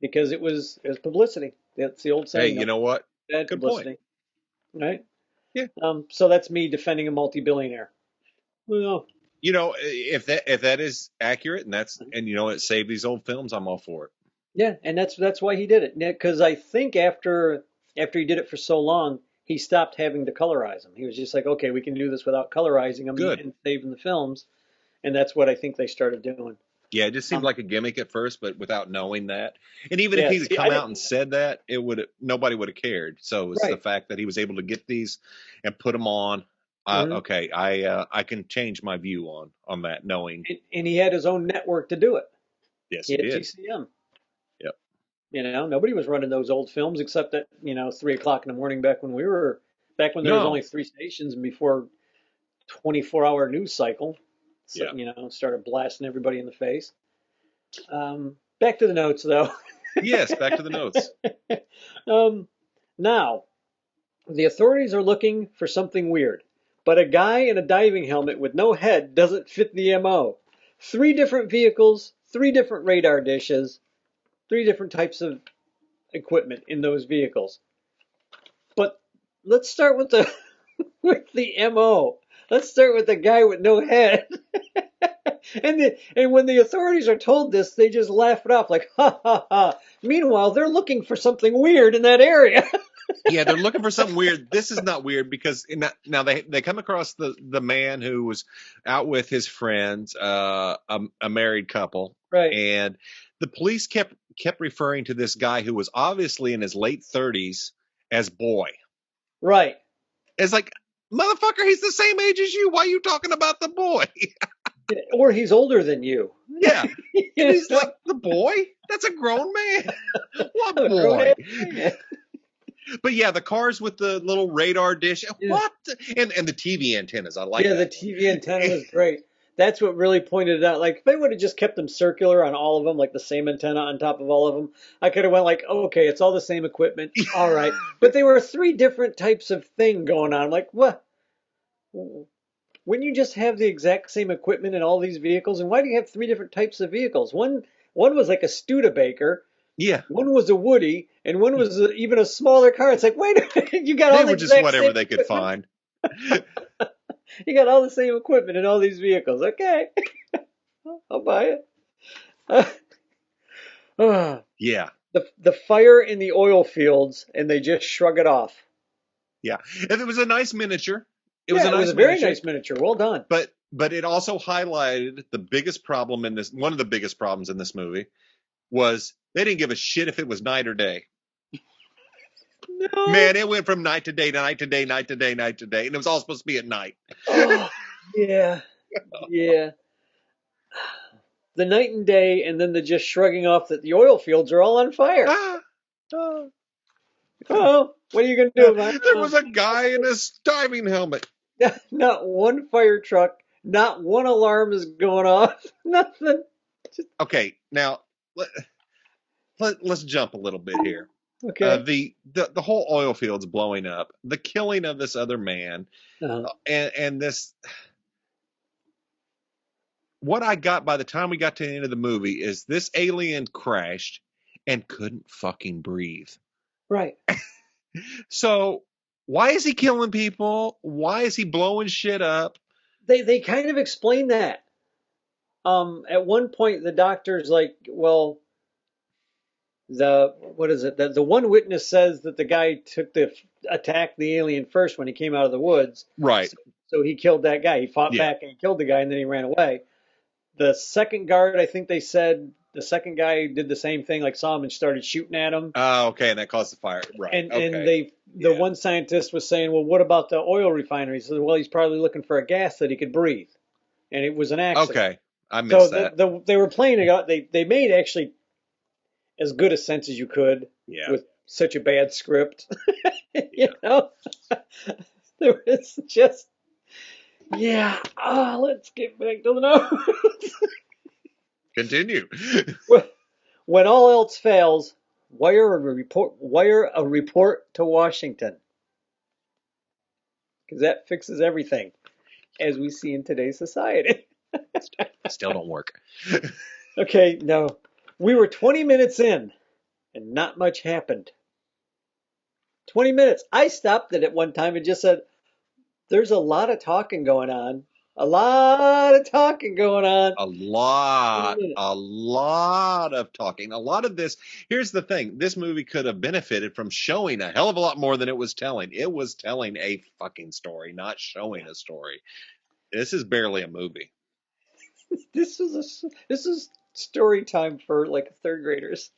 [SPEAKER 2] because it was publicity. That's the old
[SPEAKER 1] Hey,
[SPEAKER 2] saying,
[SPEAKER 1] you
[SPEAKER 2] no
[SPEAKER 1] know what?
[SPEAKER 2] bad
[SPEAKER 1] Good point.
[SPEAKER 2] publicity, right?
[SPEAKER 1] Yeah.
[SPEAKER 2] So that's me defending a multi-billionaire. Well,
[SPEAKER 1] If that is accurate and it saved these old films, I'm all for it.
[SPEAKER 2] yeah, and that's why he did it. Because I think after he did it for so long, he stopped having to colorize them. He was just like, okay, we can do this without colorizing them
[SPEAKER 1] Good.
[SPEAKER 2] and saving the films, and that's what I think they started doing.
[SPEAKER 1] Yeah, it just seemed like a gimmick at first, but without knowing that. And even if
[SPEAKER 2] Yeah,
[SPEAKER 1] he'd
[SPEAKER 2] see, I
[SPEAKER 1] come out
[SPEAKER 2] didn't
[SPEAKER 1] and
[SPEAKER 2] know
[SPEAKER 1] said that, nobody would have cared. So it's
[SPEAKER 2] that.
[SPEAKER 1] the
[SPEAKER 2] Right.
[SPEAKER 1] fact that he was able to get these and put them on.
[SPEAKER 2] Hmm.
[SPEAKER 1] Okay, I can change my view on that, knowing.
[SPEAKER 2] And he had his own network to do it.
[SPEAKER 1] Yes,
[SPEAKER 2] He
[SPEAKER 1] he
[SPEAKER 2] had
[SPEAKER 1] did.
[SPEAKER 2] GCM.
[SPEAKER 1] Yep.
[SPEAKER 2] Nobody was running those old films except at 3 o'clock in the morning back when there was
[SPEAKER 1] No.
[SPEAKER 2] only three stations and before 24-hour news cycle. So,
[SPEAKER 1] Yeah.
[SPEAKER 2] started blasting everybody in the face. Back to the notes though.
[SPEAKER 1] Yes. Back to the notes.
[SPEAKER 2] Now, the authorities are looking for something weird, but a guy in a diving helmet with no head doesn't fit the MO. 3 different vehicles, 3 different radar dishes, 3 different types of equipment in those vehicles. But let's start with the with the MO. Let's start with the guy with no head. And when the authorities are told this, they just laugh it off like, ha ha ha. Meanwhile, they're looking for something weird in that area.
[SPEAKER 1] Yeah, they're looking for something weird. This is not weird because now they come across the man who was out with his friends, a married couple,
[SPEAKER 2] Right,
[SPEAKER 1] and the police kept referring to this guy who was obviously in his late 30s as boy.
[SPEAKER 2] right.
[SPEAKER 1] It's like, motherfucker, he's the same age as you. Why are you talking about the boy?
[SPEAKER 2] Or he's older than you.
[SPEAKER 1] Yeah, and
[SPEAKER 2] You
[SPEAKER 1] he's like, the boy? That's a grown man. What
[SPEAKER 2] know, a grown
[SPEAKER 1] boy?
[SPEAKER 2] ass man.
[SPEAKER 1] But yeah, the cars with the little radar dish.
[SPEAKER 2] Yeah.
[SPEAKER 1] What? And the TV antennas. I like
[SPEAKER 2] Yeah, the
[SPEAKER 1] that.
[SPEAKER 2] TV antenna was great. That's what really pointed it out. Like, if they would have just kept them circular on all of them, like the same antenna on top of all of them, I could have went like, oh, okay, it's all the same equipment. All right. But there were 3 different types of thing going on. Like, what? Wouldn't you just have the exact same equipment in all these vehicles? And why do you have 3 different types of vehicles? One was like a Studebaker,
[SPEAKER 1] Yeah,
[SPEAKER 2] one was a Woody, and one was even a smaller car. It's like, wait a minute, you got
[SPEAKER 1] they
[SPEAKER 2] all the
[SPEAKER 1] were just
[SPEAKER 2] exact
[SPEAKER 1] whatever
[SPEAKER 2] same
[SPEAKER 1] they could
[SPEAKER 2] equipment.
[SPEAKER 1] find.
[SPEAKER 2] You got all the same equipment in all these vehicles. Okay, I'll buy it.
[SPEAKER 1] Yeah,
[SPEAKER 2] The fire in the oil fields, and they just shrug it off.
[SPEAKER 1] yeah. And it was a nice miniature. It was
[SPEAKER 2] Yeah,
[SPEAKER 1] a
[SPEAKER 2] it was
[SPEAKER 1] nice
[SPEAKER 2] a very
[SPEAKER 1] miniature,
[SPEAKER 2] nice miniature. Well done.
[SPEAKER 1] but it also highlighted the biggest problem in this. One of the biggest problems in this movie was they didn't give a shit if it was night or day.
[SPEAKER 2] No.
[SPEAKER 1] Man, it went from night to day to night to day, night to day, night to day, and it was all supposed to be at night.
[SPEAKER 2] Oh, yeah, yeah. The night and day, and then the just shrugging off that the oil fields are all on fire.
[SPEAKER 1] Ah, ah.
[SPEAKER 2] Oh, what are you gonna do about
[SPEAKER 1] There was a guy in a diving helmet.
[SPEAKER 2] it? Not one fire truck, not one alarm is going off. Nothing.
[SPEAKER 1] Okay, now let's jump a little bit here.
[SPEAKER 2] Okay.
[SPEAKER 1] The whole oil fields blowing up, the killing of this other man,
[SPEAKER 2] Uh-huh.
[SPEAKER 1] and this. What I got by the time we got to the end of the movie is this alien crashed and couldn't fucking breathe.
[SPEAKER 2] Right.
[SPEAKER 1] So why is he killing people? Why is he blowing shit up?
[SPEAKER 2] They kind of explain that. At one point the doctor's like, well, what is it? The one witness says that the guy attacked the alien first when he came out of the woods.
[SPEAKER 1] Right.
[SPEAKER 2] So he killed that guy. He fought
[SPEAKER 1] Yeah.
[SPEAKER 2] back and he killed the guy and then he ran away. The second guard, I think they said the second guy did the same thing, like saw him and started shooting at him.
[SPEAKER 1] Oh, okay, and that caused the fire. Right.
[SPEAKER 2] And
[SPEAKER 1] okay.
[SPEAKER 2] the one scientist was saying, well, what about the oil refinery? He said, well, he's probably looking for a gas that he could breathe, and it was an accident.
[SPEAKER 1] Okay, I missed
[SPEAKER 2] So
[SPEAKER 1] that.
[SPEAKER 2] they were playing it out. They made actually as good a sense as you could
[SPEAKER 1] Yeah.
[SPEAKER 2] with such a bad script. You know, there was just yeah. Let's get back to the notes.
[SPEAKER 1] Continue.
[SPEAKER 2] When all else fails, wire a report to Washington, because that fixes everything. as we see in today's society.
[SPEAKER 1] Still don't work.
[SPEAKER 2] Okay, no. We were 20 minutes in and not much happened. 20 minutes. I stopped it at one time and just said, there's a lot of talking going on. A lot of talking going on.
[SPEAKER 1] A lot of talking. A lot of this. Here's the thing. This movie could have benefited from showing a hell of a lot more than it was telling. It was telling a fucking story, not showing a story. This is barely a movie.
[SPEAKER 2] This is story time for like third graders.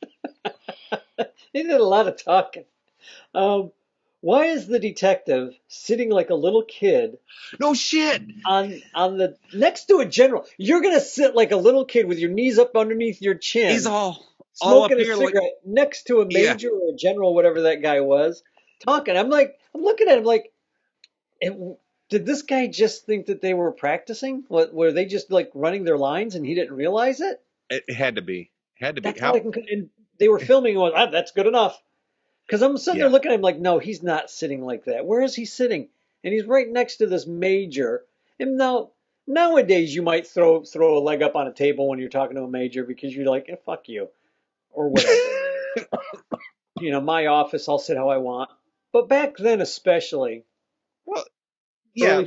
[SPEAKER 2] They did a lot of talking. Why is the detective sitting like a little kid?
[SPEAKER 1] No shit.
[SPEAKER 2] On the next to a general. You're gonna sit like a little kid with your knees up underneath your chin.
[SPEAKER 1] He's all
[SPEAKER 2] smoking
[SPEAKER 1] up
[SPEAKER 2] a
[SPEAKER 1] here
[SPEAKER 2] cigarette next to a major or a general, whatever that guy was, talking. I'm looking at him like, did this guy just think that they were practicing? What, were they just like running their lines and he didn't realize it?
[SPEAKER 1] It had to be.
[SPEAKER 2] That's how? And they were filming and went, that's good enough. Because I'm sitting there looking at him like, no, he's not sitting like that. Where is he sitting? And he's right next to this major. And nowadays you might throw a leg up on a table when you're talking to a major because you're like, fuck you, or whatever. My office, I'll sit how I want. But back then, especially.
[SPEAKER 1] Well, yeah, it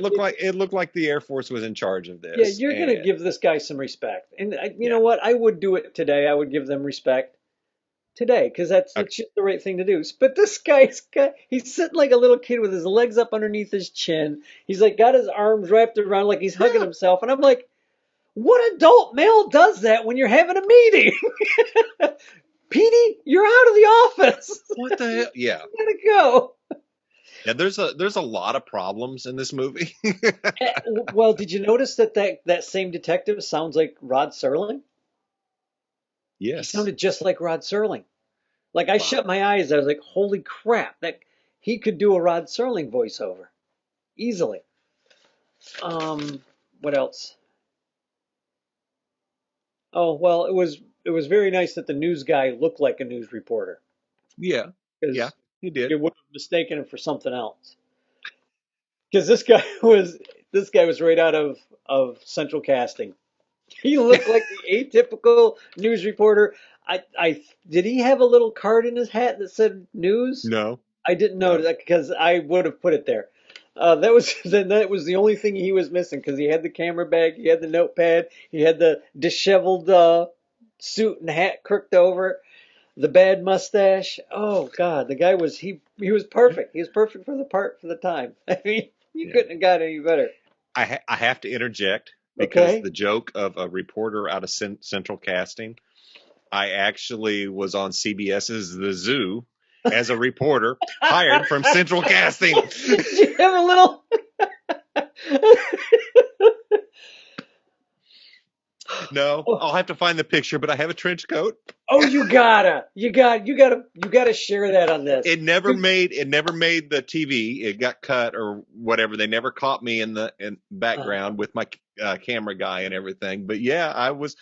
[SPEAKER 1] looked like the Air Force was in charge of this.
[SPEAKER 2] Yeah, you're gonna give this guy some respect, and you know what? I would do it today. I would give them respect today because that's just the right thing to do. But this he's sitting like a little kid with his legs up underneath his chin. He's like got his arms wrapped around like he's hugging himself, and I'm like, what adult male does that when you're having a meeting? Petey, you're out of the office.
[SPEAKER 1] What the hell? Yeah,
[SPEAKER 2] you gotta go.
[SPEAKER 1] Yeah, there's a lot of problems in this movie.
[SPEAKER 2] Well, did you notice that same detective sounds like Rod Serling?
[SPEAKER 1] Yes.
[SPEAKER 2] He sounded just like Rod Serling. Like I shut my eyes, I was like, holy crap, that he could do a Rod Serling voiceover. Easily. What else? Oh, well, it was very nice that the news guy looked like a news reporter.
[SPEAKER 1] Yeah. Yeah, he did.
[SPEAKER 2] You would have mistaken him for something else. Because this guy was right out of Central Casting. He looked like the atypical news reporter. Did he have a little card in his hat that said news?
[SPEAKER 1] No.
[SPEAKER 2] I didn't know that because I would have put it there. That was the only thing he was missing because he had the camera bag, he had the notepad, he had the disheveled suit and hat crooked over, the bad mustache. Oh God, the guy was he was perfect. He was perfect for the part for the time. I mean, you couldn't have got any better.
[SPEAKER 1] I have to interject because the joke of a reporter out of Central Casting. I actually was on CBS's The Zoo as a reporter hired from Central Casting.
[SPEAKER 2] Did you have a little?
[SPEAKER 1] No, I'll have to find the picture, but I have a trench coat.
[SPEAKER 2] Oh, you gotta share that on this.
[SPEAKER 1] It never made the TV. It got cut or whatever. They never caught me in the background with my camera guy and everything. But yeah, I was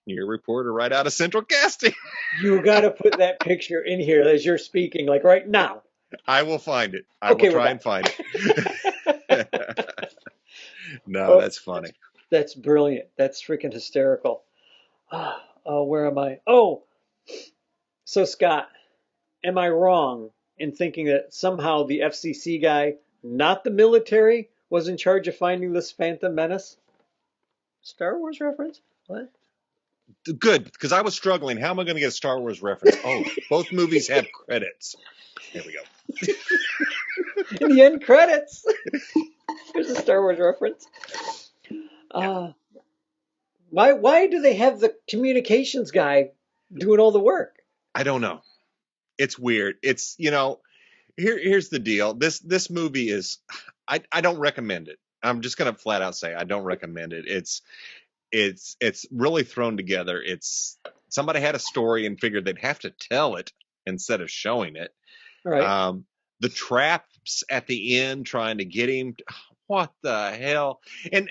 [SPEAKER 1] your reporter right out of Central Casting.
[SPEAKER 2] You gotta put that picture in here as you're speaking, like right now.
[SPEAKER 1] I will find it. I will try and find it. No, that's funny.
[SPEAKER 2] That's brilliant. That's freaking hysterical. Oh, where am I? Oh, so Scott, am I wrong in thinking that somehow the FCC guy, not the military, was in charge of finding this Phantom Menace? Star Wars reference? What?
[SPEAKER 1] Good, because I was struggling. How am I going to get a Star Wars reference? Oh, both movies have credits. There we go.
[SPEAKER 2] In the end credits. There's a Star Wars reference. Why do they have the communications guy doing all the work?
[SPEAKER 1] I don't know. It's weird. It's here's the deal. This movie is I don't recommend it. I'm just gonna flat out say I don't recommend it. It's really thrown together. It's somebody had a story and figured they'd have to tell it instead of showing it.
[SPEAKER 2] Right.
[SPEAKER 1] The traps at the end trying to get him. What the hell? And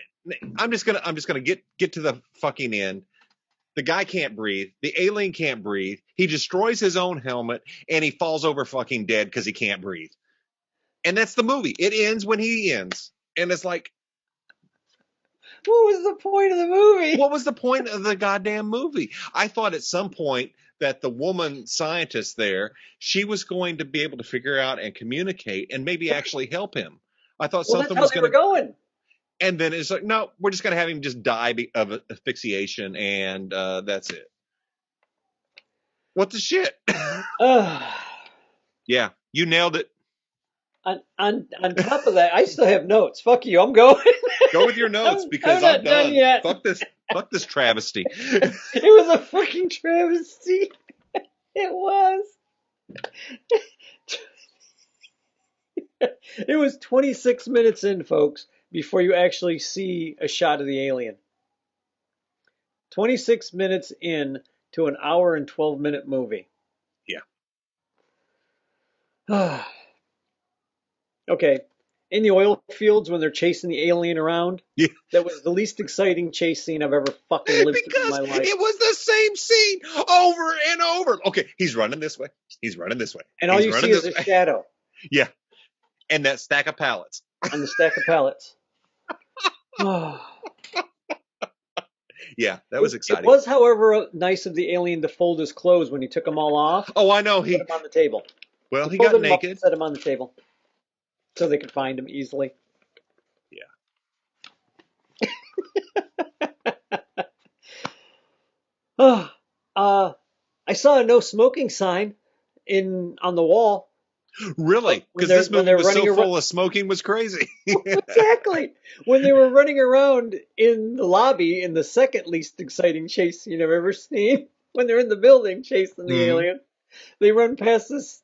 [SPEAKER 1] I'm just gonna get to the fucking end. The guy can't breathe. The alien can't breathe. He destroys his own helmet and he falls over fucking dead because he can't breathe. And that's the movie. It ends when he ends. And it's like,
[SPEAKER 2] What was the point of the movie?
[SPEAKER 1] What was the point of the goddamn movie? I thought at some point that the woman scientist there, she was going to be able to figure out and communicate and maybe actually help him. I thought
[SPEAKER 2] Well, that's
[SPEAKER 1] something
[SPEAKER 2] how
[SPEAKER 1] was
[SPEAKER 2] they
[SPEAKER 1] going
[SPEAKER 2] were going.
[SPEAKER 1] and then it's like, no, we're just going to have him just die of asphyxiation, and that's it. What the shit? Yeah, you nailed it.
[SPEAKER 2] On top of that, I still have notes. Fuck you, I'm going.
[SPEAKER 1] Go with your notes because
[SPEAKER 2] I'm not
[SPEAKER 1] done.
[SPEAKER 2] done yet.
[SPEAKER 1] Fuck this travesty.
[SPEAKER 2] It was a fucking travesty. It was. It was 26 minutes in, folks, before you actually see a shot of the alien. 26 minutes in to an hour and 12-minute movie.
[SPEAKER 1] Yeah.
[SPEAKER 2] Okay. In the oil fields when they're chasing the alien around,
[SPEAKER 1] yeah.
[SPEAKER 2] That was the least exciting chase scene I've ever fucking lived through in my life.
[SPEAKER 1] It was the same scene over and over. Okay, he's running this way. He's running this way.
[SPEAKER 2] And all you see is a shadow.
[SPEAKER 1] Yeah. And that stack of pallets.
[SPEAKER 2] And the stack of pallets.
[SPEAKER 1] Yeah, that was exciting.
[SPEAKER 2] It was, however, nice of the alien to fold his clothes when he took them all off.
[SPEAKER 1] Oh, I know.
[SPEAKER 2] Put them on the table.
[SPEAKER 1] Well, he got naked.
[SPEAKER 2] And set them on the table so they could find him easily. Yeah. I saw a no smoking sign on the wall.
[SPEAKER 1] Really? Because this movie was so full of smoking was crazy.
[SPEAKER 2] Exactly. When they were running around in the lobby in the second least exciting chase scene I've ever seen, when they're in the building chasing the alien, they run past this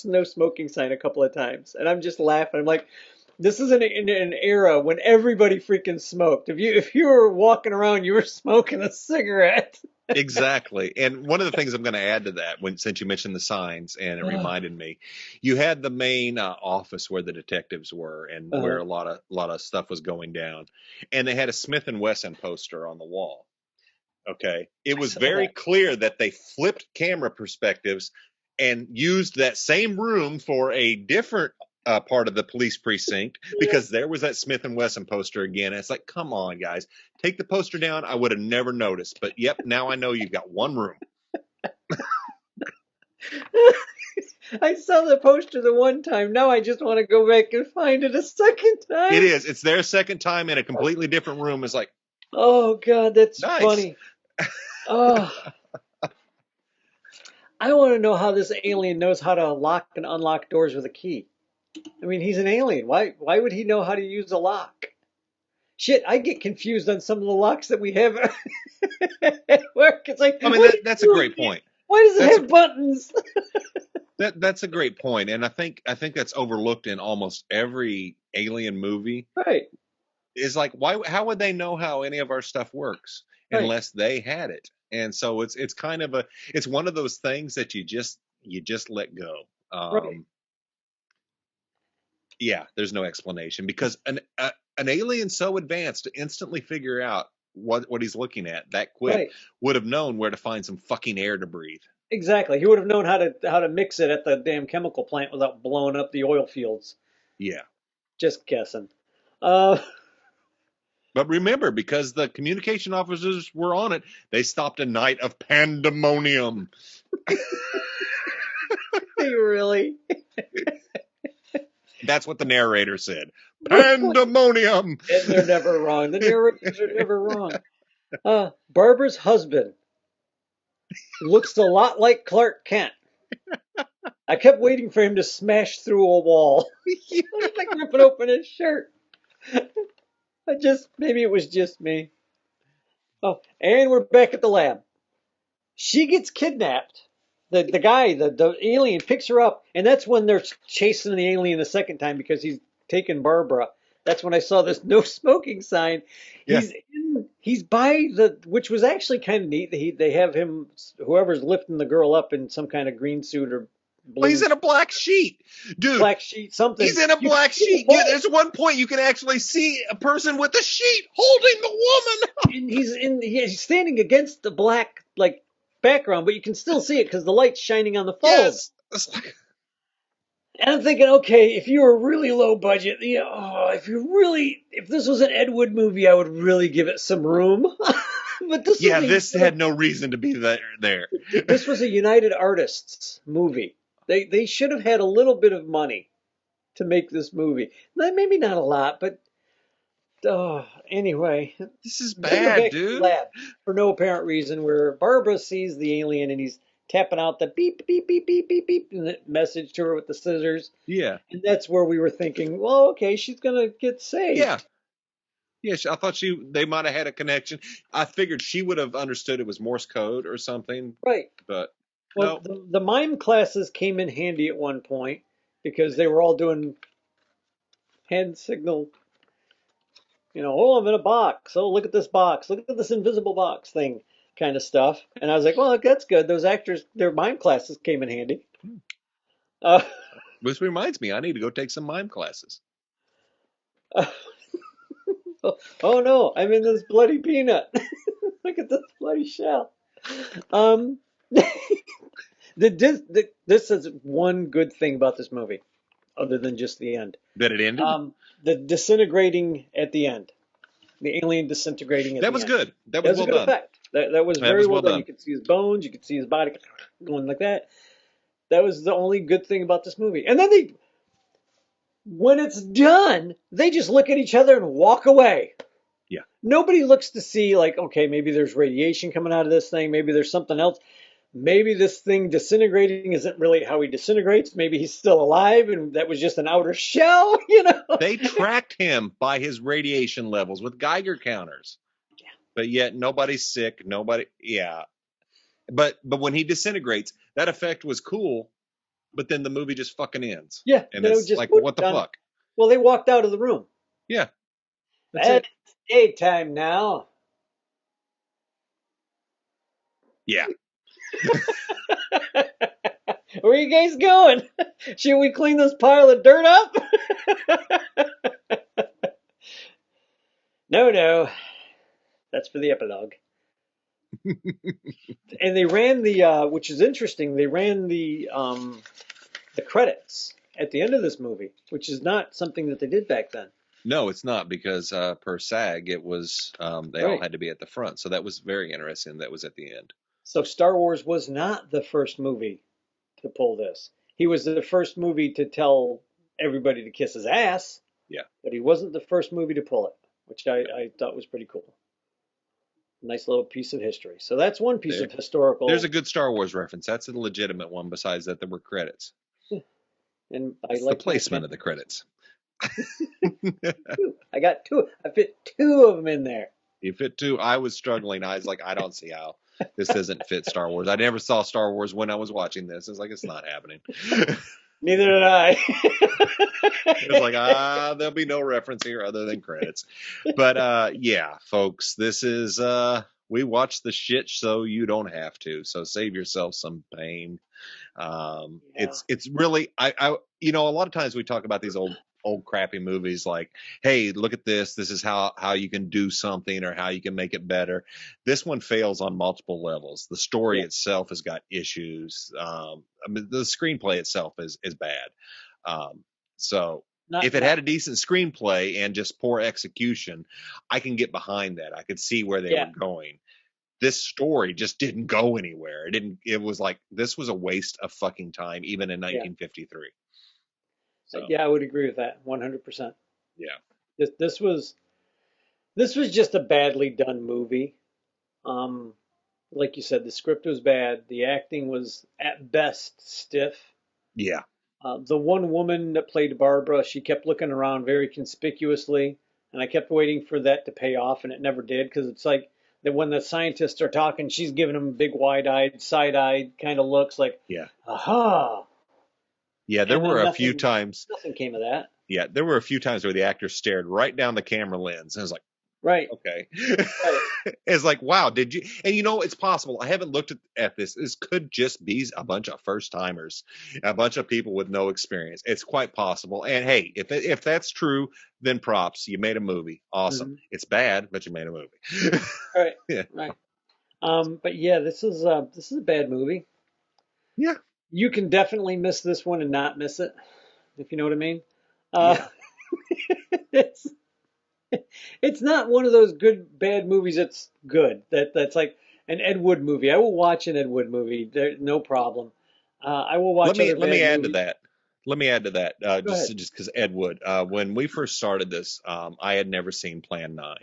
[SPEAKER 2] no smoking sign a couple of times. And I'm just laughing. I'm like, this is in an era when everybody freaking smoked. If you were walking around, you were smoking a cigarette.
[SPEAKER 1] Exactly. And one of the things I'm going to add to that, since you mentioned the signs, and it reminded me, you had the main office where the detectives were, and where a lot of stuff was going down, and they had a Smith and Wesson poster on the wall. Okay, it was very clear that they flipped camera perspectives and used that same room for a different part of the police precinct, because there was that Smith and Wesson poster again. It's like, come on, guys, take the poster down. I would have never noticed, but yep, now I know you've got one room.
[SPEAKER 2] I saw the poster the one time. Now I just want to go back and find it a second time.
[SPEAKER 1] It is. It's their second time in a completely different room. It's like,
[SPEAKER 2] oh God, that's
[SPEAKER 1] nice.
[SPEAKER 2] Funny. Oh. I want to know how this alien knows how to lock and unlock doors with a key. I mean, he's an alien. Why would he know how to use a lock? Shit, I get confused on some of the locks that we have at work. It's like,
[SPEAKER 1] I mean, that's a great point.
[SPEAKER 2] Why does it have buttons?
[SPEAKER 1] That's a great point, and I think that's overlooked in almost every alien movie.
[SPEAKER 2] Right.
[SPEAKER 1] Is like, how would they know how any of our stuff works unless they had it? And so it's kind of it's one of those things that you just let go.
[SPEAKER 2] Right.
[SPEAKER 1] Yeah, there's no explanation, because an alien so advanced to instantly figure out what he's looking at that quick would have known where to find some fucking air to breathe.
[SPEAKER 2] Exactly. He would have known how to mix it at the damn chemical plant without blowing up the oil fields.
[SPEAKER 1] Yeah.
[SPEAKER 2] Just guessing.
[SPEAKER 1] But remember, because the communication officers were on it, they stopped a night of pandemonium.
[SPEAKER 2] Really?
[SPEAKER 1] That's what the narrator said. Pandemonium!
[SPEAKER 2] And they're never wrong. The narrators are never wrong. Barbara's husband looks a lot like Clark Kent. I kept waiting for him to smash through a wall. He's like ripping open his shirt. Maybe it was just me. Oh, and we're back at the lab. She gets kidnapped. The guy, the alien, picks her up, and that's when they're chasing the alien the second time, because he's taken Barbara. That's when I saw this no smoking sign.
[SPEAKER 1] Yeah.
[SPEAKER 2] He's by which was actually kind of neat. They have him, whoever's lifting the girl up, in some kind of green suit or blue.
[SPEAKER 1] Well, he's in a black sheet, dude.
[SPEAKER 2] Black sheet, something.
[SPEAKER 1] He's in a black sheet. Yeah, there's one point you can actually see a person with a sheet holding the woman.
[SPEAKER 2] And he's standing against the black background, but you can still see it because the light's shining on the folds.
[SPEAKER 1] Yes.
[SPEAKER 2] And I'm thinking, okay, if you were really low budget, if this was an Ed Wood movie, I would really give it some room. But
[SPEAKER 1] Yeah, this had no reason to be there.
[SPEAKER 2] this was a United Artists movie. They should have had a little bit of money to make this movie. Maybe not a lot, but anyway,
[SPEAKER 1] This is
[SPEAKER 2] then we're
[SPEAKER 1] bad,
[SPEAKER 2] back to the
[SPEAKER 1] dude.
[SPEAKER 2] lab for no apparent reason, where Barbara sees the alien and he's tapping out the beep beep beep beep beep beep and the message to her with the scissors.
[SPEAKER 1] Yeah.
[SPEAKER 2] And that's where we were thinking, well, okay, she's gonna get saved.
[SPEAKER 1] Yeah. Yeah, I thought they might have had a connection. I figured she would have understood it was Morse code or something.
[SPEAKER 2] Right.
[SPEAKER 1] But
[SPEAKER 2] Well,
[SPEAKER 1] no.
[SPEAKER 2] the mime classes came in handy at one point because they were all doing hand signal. Oh, I'm in a box. Oh, look at this box. Look at this invisible box thing kind of stuff. And I was like, well, that's good. Those actors, their mime classes came in handy. Uh,
[SPEAKER 1] Which reminds me, I need to go take some mime classes.
[SPEAKER 2] oh no, I'm in this bloody peanut. Look at this bloody shell. Um, this is one good thing about this movie, other than just the end.
[SPEAKER 1] That it ended?
[SPEAKER 2] The disintegrating at the end. The alien disintegrating at the end.
[SPEAKER 1] That was good. That was well done.
[SPEAKER 2] Effect. That was very well done. You could see his bones. You could see his body going like that. That was the only good thing about this movie. And then when it's done, they just look at each other and walk away.
[SPEAKER 1] Yeah.
[SPEAKER 2] Nobody looks to see, like, okay, maybe there's radiation coming out of this thing. Maybe there's something else. Maybe this thing disintegrating isn't really how he disintegrates. Maybe he's still alive and that was just an outer shell,
[SPEAKER 1] They tracked him by his radiation levels with Geiger counters.
[SPEAKER 2] Yeah.
[SPEAKER 1] But yet nobody's sick. Yeah. But when he disintegrates, that effect was cool, but then the movie just fucking ends.
[SPEAKER 2] Yeah.
[SPEAKER 1] And it's just like, what the fuck?
[SPEAKER 2] Well, they walked out of the room.
[SPEAKER 1] Yeah.
[SPEAKER 2] That's daytime now.
[SPEAKER 1] Yeah.
[SPEAKER 2] Where are you guys going? Should we clean this pile of dirt up? No. That's for the epilogue. And they ran which is interesting, they ran the credits at the end of this movie, which is not something that they did back then.
[SPEAKER 1] No, it's not, because per SAG, it was they all had to be at the front. So that was very interesting. That was at the end.
[SPEAKER 2] So Star Wars was not the first movie to pull this. He was the first movie to tell everybody to kiss his ass.
[SPEAKER 1] Yeah.
[SPEAKER 2] But he wasn't the first movie to pull it, which I thought was pretty cool. Nice little piece of history. So that's one piece of historical.
[SPEAKER 1] There's a good Star Wars reference. That's a legitimate one. Besides that, there were credits.
[SPEAKER 2] And
[SPEAKER 1] it's like the placement of the credits.
[SPEAKER 2] I got two. I fit two of them in there.
[SPEAKER 1] You fit two. I was struggling. I was like, I don't see how this doesn't fit Star Wars. I never saw Star Wars when I was watching this. It's like, it's not happening.
[SPEAKER 2] Neither did I.
[SPEAKER 1] It's like, there'll be no reference here other than credits. But yeah, folks, this is we watch the shit so you don't have to. So save yourself some pain. It's really I a lot of times we talk about these old crappy movies like, hey, look at this is how you can do something or how you can make it better. This one fails on multiple levels. The story itself has got issues. The screenplay itself is bad. So if it had a decent screenplay and just poor execution, I can get behind that. I could see where they were going. This story just didn't go anywhere. It was like, this was a waste of fucking time, even in 1953. So.
[SPEAKER 2] Yeah, I would agree with that 100%.
[SPEAKER 1] Yeah.
[SPEAKER 2] This was just a badly done movie. Like you said, the script was bad. The acting was at best stiff.
[SPEAKER 1] Yeah.
[SPEAKER 2] The one woman that played Barbara, she kept looking around very conspicuously, and I kept waiting for that to pay off, and it never did, because it's like that when the scientists are talking, she's giving them big wide-eyed, side-eyed kind of looks like, aha.
[SPEAKER 1] Yeah, there were a few times.
[SPEAKER 2] Nothing came of that.
[SPEAKER 1] Yeah, there were a few times where the actor stared right down the camera lens, and I was like,
[SPEAKER 2] right.
[SPEAKER 1] Okay. Right. It's like, wow, did you? And it's possible. I haven't looked at this. This could just be a bunch of first timers, a bunch of people with no experience. It's quite possible. And hey, if that's true, then props. You made a movie. Awesome. Mm-hmm. It's bad, but you made a movie.
[SPEAKER 2] Right. Yeah. Right. But yeah, this is a bad movie.
[SPEAKER 1] Yeah.
[SPEAKER 2] You can definitely miss this one and not miss it. if you know what I mean.
[SPEAKER 1] Yeah.
[SPEAKER 2] It's it's not one of those good bad movies that's good. That's like an Ed Wood movie. I will watch an Ed Wood movie. There, no problem. I will watch other
[SPEAKER 1] Let me
[SPEAKER 2] bad
[SPEAKER 1] add to
[SPEAKER 2] movies.
[SPEAKER 1] that. Let me add to that.
[SPEAKER 2] Go ahead.
[SPEAKER 1] Just because Ed Wood. When we first started this, I had never seen Plan 9.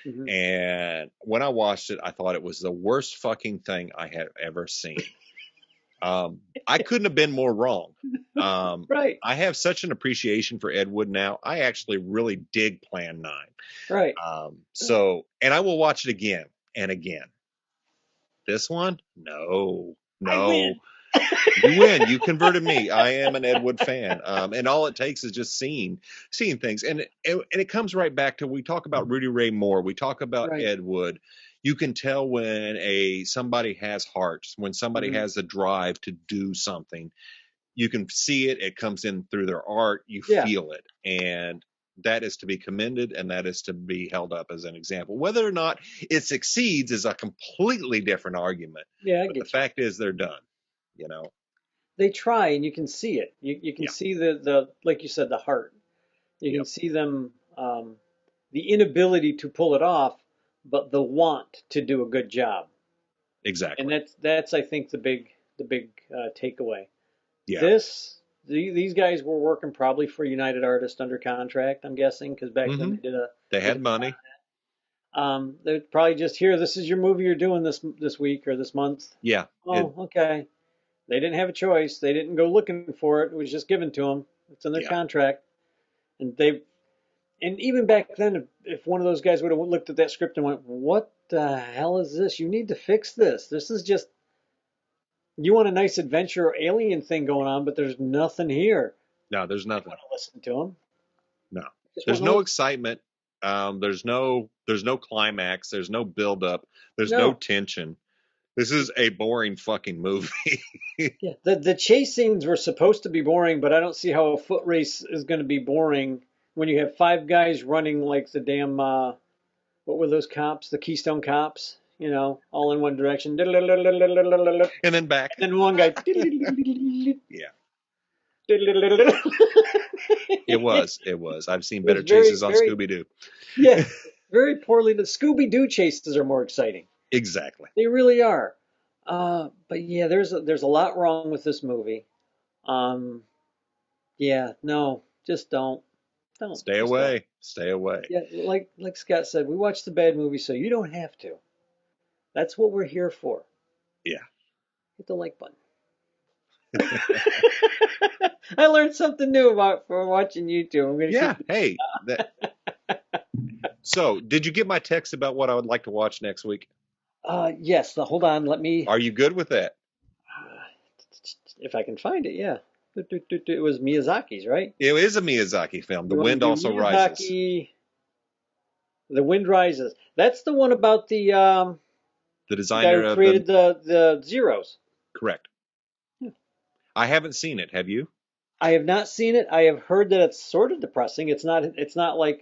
[SPEAKER 2] Hmm.
[SPEAKER 1] And when I watched it, I thought it was the worst fucking thing I had ever seen. I couldn't have been more wrong.
[SPEAKER 2] Right,
[SPEAKER 1] I have such an appreciation for Ed Wood now. I actually really dig Plan 9.
[SPEAKER 2] right.
[SPEAKER 1] And I will watch it again and again. This one, no,
[SPEAKER 2] I
[SPEAKER 1] no.
[SPEAKER 2] win.
[SPEAKER 1] You win. You converted me. I am an Ed Wood fan. And all it takes is just seeing things. And it comes right back to, we talk about Rudy Ray Moore. We talk about
[SPEAKER 2] Right.
[SPEAKER 1] Ed Wood. You can tell when somebody has heart, when somebody
[SPEAKER 2] Mhm.
[SPEAKER 1] has a drive to do something. You can see it. It comes in through their art. You
[SPEAKER 2] Yeah.
[SPEAKER 1] feel it. And that is to be commended, and that is to be held up as an example. Whether or not it succeeds is a completely different argument.
[SPEAKER 2] Yeah, I
[SPEAKER 1] But the
[SPEAKER 2] get you.
[SPEAKER 1] fact is, they're done. You know.
[SPEAKER 2] They try, and you can see it. You can
[SPEAKER 1] Yeah.
[SPEAKER 2] see the like you said, the heart. You can
[SPEAKER 1] Yep.
[SPEAKER 2] see them, the inability to pull it off, but the want to do a good job.
[SPEAKER 1] Exactly.
[SPEAKER 2] And that's I think the big takeaway.
[SPEAKER 1] Yeah.
[SPEAKER 2] These guys were working probably for United Artists under contract, I'm guessing, because back then
[SPEAKER 1] Mm-hmm.
[SPEAKER 2] they
[SPEAKER 1] They had money.
[SPEAKER 2] they're probably just here. This is your movie you're doing this week or this month.
[SPEAKER 1] Yeah.
[SPEAKER 2] Oh, okay. They didn't have a choice. They didn't go looking for it. It was just given to them. It's in their
[SPEAKER 1] Yeah.
[SPEAKER 2] contract. And even back then, if one of those guys would have looked at that script and went, "What the hell is this? You need to fix this. This is just you want a nice adventure or alien thing going on, but there's nothing here."
[SPEAKER 1] No, there's
[SPEAKER 2] I
[SPEAKER 1] nothing.
[SPEAKER 2] wouldn't listen to them.
[SPEAKER 1] No.
[SPEAKER 2] Just
[SPEAKER 1] There's
[SPEAKER 2] wouldn't
[SPEAKER 1] no
[SPEAKER 2] listen.
[SPEAKER 1] excitement. There's no climax. There's no build up. There's no
[SPEAKER 2] No.
[SPEAKER 1] tension. This is a boring fucking movie.
[SPEAKER 2] Yeah, the chase scenes were supposed to be boring, but I don't see how a foot race is going to be boring when you have five guys running like the damn what were those cops? The Keystone Cops, all in one direction. And
[SPEAKER 1] And then back.
[SPEAKER 2] then one guy.
[SPEAKER 1] Yeah.
[SPEAKER 2] It
[SPEAKER 1] It was. I've seen
[SPEAKER 2] was
[SPEAKER 1] better
[SPEAKER 2] very,
[SPEAKER 1] chases on
[SPEAKER 2] very,
[SPEAKER 1] Scooby Doo.
[SPEAKER 2] yeah, very poorly. The Scooby Doo chases are more exciting.
[SPEAKER 1] Exactly.
[SPEAKER 2] They really are. But yeah, there's a lot wrong with this movie. Yeah, no, just don't.
[SPEAKER 1] Stay
[SPEAKER 2] Just
[SPEAKER 1] away.
[SPEAKER 2] don't.
[SPEAKER 1] Stay away.
[SPEAKER 2] Yeah, like Scott said, we watch the bad movie so you don't have to. That's what we're here for.
[SPEAKER 1] Yeah.
[SPEAKER 2] Hit the like button. I learned something new from watching YouTube. I'm gonna
[SPEAKER 1] Yeah.
[SPEAKER 2] keep.
[SPEAKER 1] Hey. So, did you get my text about what I would like to watch next week?
[SPEAKER 2] Yes. Hold on. Let me.
[SPEAKER 1] Are you good with that?
[SPEAKER 2] If I can find it, yeah. It was Miyazaki's, right?
[SPEAKER 1] It is a Miyazaki film. The
[SPEAKER 2] You wanna
[SPEAKER 1] Wind
[SPEAKER 2] do
[SPEAKER 1] Also Rises.
[SPEAKER 2] Miyazaki, The Wind Rises. That's the one about the
[SPEAKER 1] The
[SPEAKER 2] guy
[SPEAKER 1] designer
[SPEAKER 2] who
[SPEAKER 1] of
[SPEAKER 2] created the Zeros.
[SPEAKER 1] Correct.
[SPEAKER 2] Yeah.
[SPEAKER 1] I haven't seen it. Have you?
[SPEAKER 2] I have not seen it. I have heard that it's sort of depressing. It's not like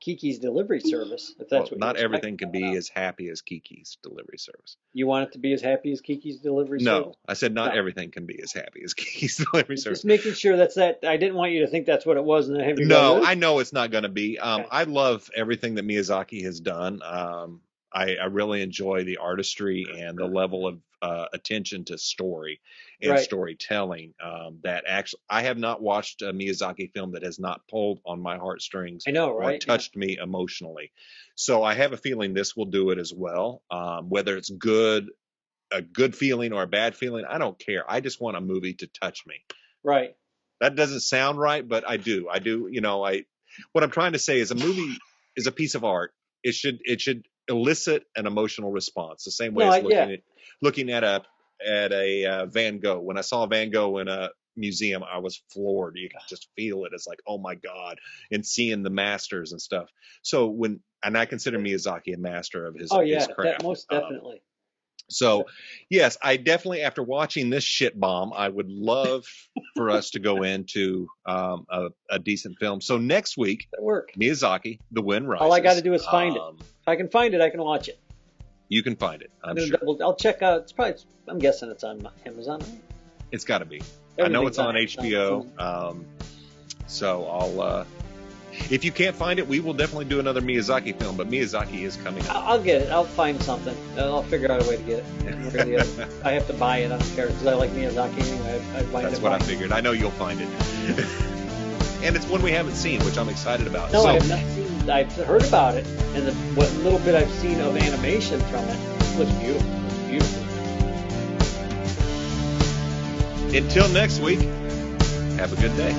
[SPEAKER 2] Kiki's Delivery Service, if that's
[SPEAKER 1] Well,
[SPEAKER 2] what you're
[SPEAKER 1] not
[SPEAKER 2] expecting.
[SPEAKER 1] everything can be as happy as Kiki's Delivery Service.
[SPEAKER 2] You want it to be as happy as Kiki's Delivery
[SPEAKER 1] No,
[SPEAKER 2] Service?
[SPEAKER 1] I said not
[SPEAKER 2] No.
[SPEAKER 1] everything can be as happy as Kiki's Delivery Service.
[SPEAKER 2] Just making sure that's that. I didn't want you to think that's what it was, and then have you go,
[SPEAKER 1] No,
[SPEAKER 2] "Really?"
[SPEAKER 1] I know it's not going to be.
[SPEAKER 2] Okay.
[SPEAKER 1] I love everything that Miyazaki has done. I really enjoy the artistry and the level of attention to story and
[SPEAKER 2] Right.
[SPEAKER 1] storytelling. That actually, I have not watched a Miyazaki film that has not pulled on my heartstrings
[SPEAKER 2] I know,
[SPEAKER 1] or
[SPEAKER 2] right?
[SPEAKER 1] touched me emotionally. So I have a feeling this will do it as well. Whether it's a good feeling or a bad feeling, I don't care. I just want a movie to touch me.
[SPEAKER 2] Right.
[SPEAKER 1] That doesn't sound right, but I do. What I'm trying to say is a movie is a piece of art. It should elicit an emotional response. The same way
[SPEAKER 2] No,
[SPEAKER 1] as
[SPEAKER 2] yeah.
[SPEAKER 1] looking at a Van Gogh. When I saw Van Gogh in a museum, I was floored. You can just feel it. It's like, oh my God, and seeing the masters and stuff. So I consider Miyazaki a master of his
[SPEAKER 2] Oh yeah,
[SPEAKER 1] craft.
[SPEAKER 2] most definitely.
[SPEAKER 1] So, yes, I definitely, after watching this shit bomb, I would love for us to go into a decent film. So next week,
[SPEAKER 2] That work.
[SPEAKER 1] Miyazaki, The Wind Rises.
[SPEAKER 2] All I got to do is find it. If I can find it, I can watch it.
[SPEAKER 1] You can find it. I'm
[SPEAKER 2] gonna
[SPEAKER 1] sure.
[SPEAKER 2] I'll check out. I'm guessing it's on Amazon.
[SPEAKER 1] It's got to be. I know it's on HBO. So I'll. If you can't find it, we will definitely do another Miyazaki film. But Miyazaki is coming up.
[SPEAKER 2] I'll get it. I'll find something. I'll figure out a way to get it. I have to buy it. I don't care because I like Miyazaki anyway.
[SPEAKER 1] That's what I figured. I know you'll find it. And it's one we haven't seen, which I'm excited about.
[SPEAKER 2] No, I have not seen. I've heard about it, and what little bit I've seen of animation from it looks beautiful. It's beautiful.
[SPEAKER 1] Until next week, have a good day.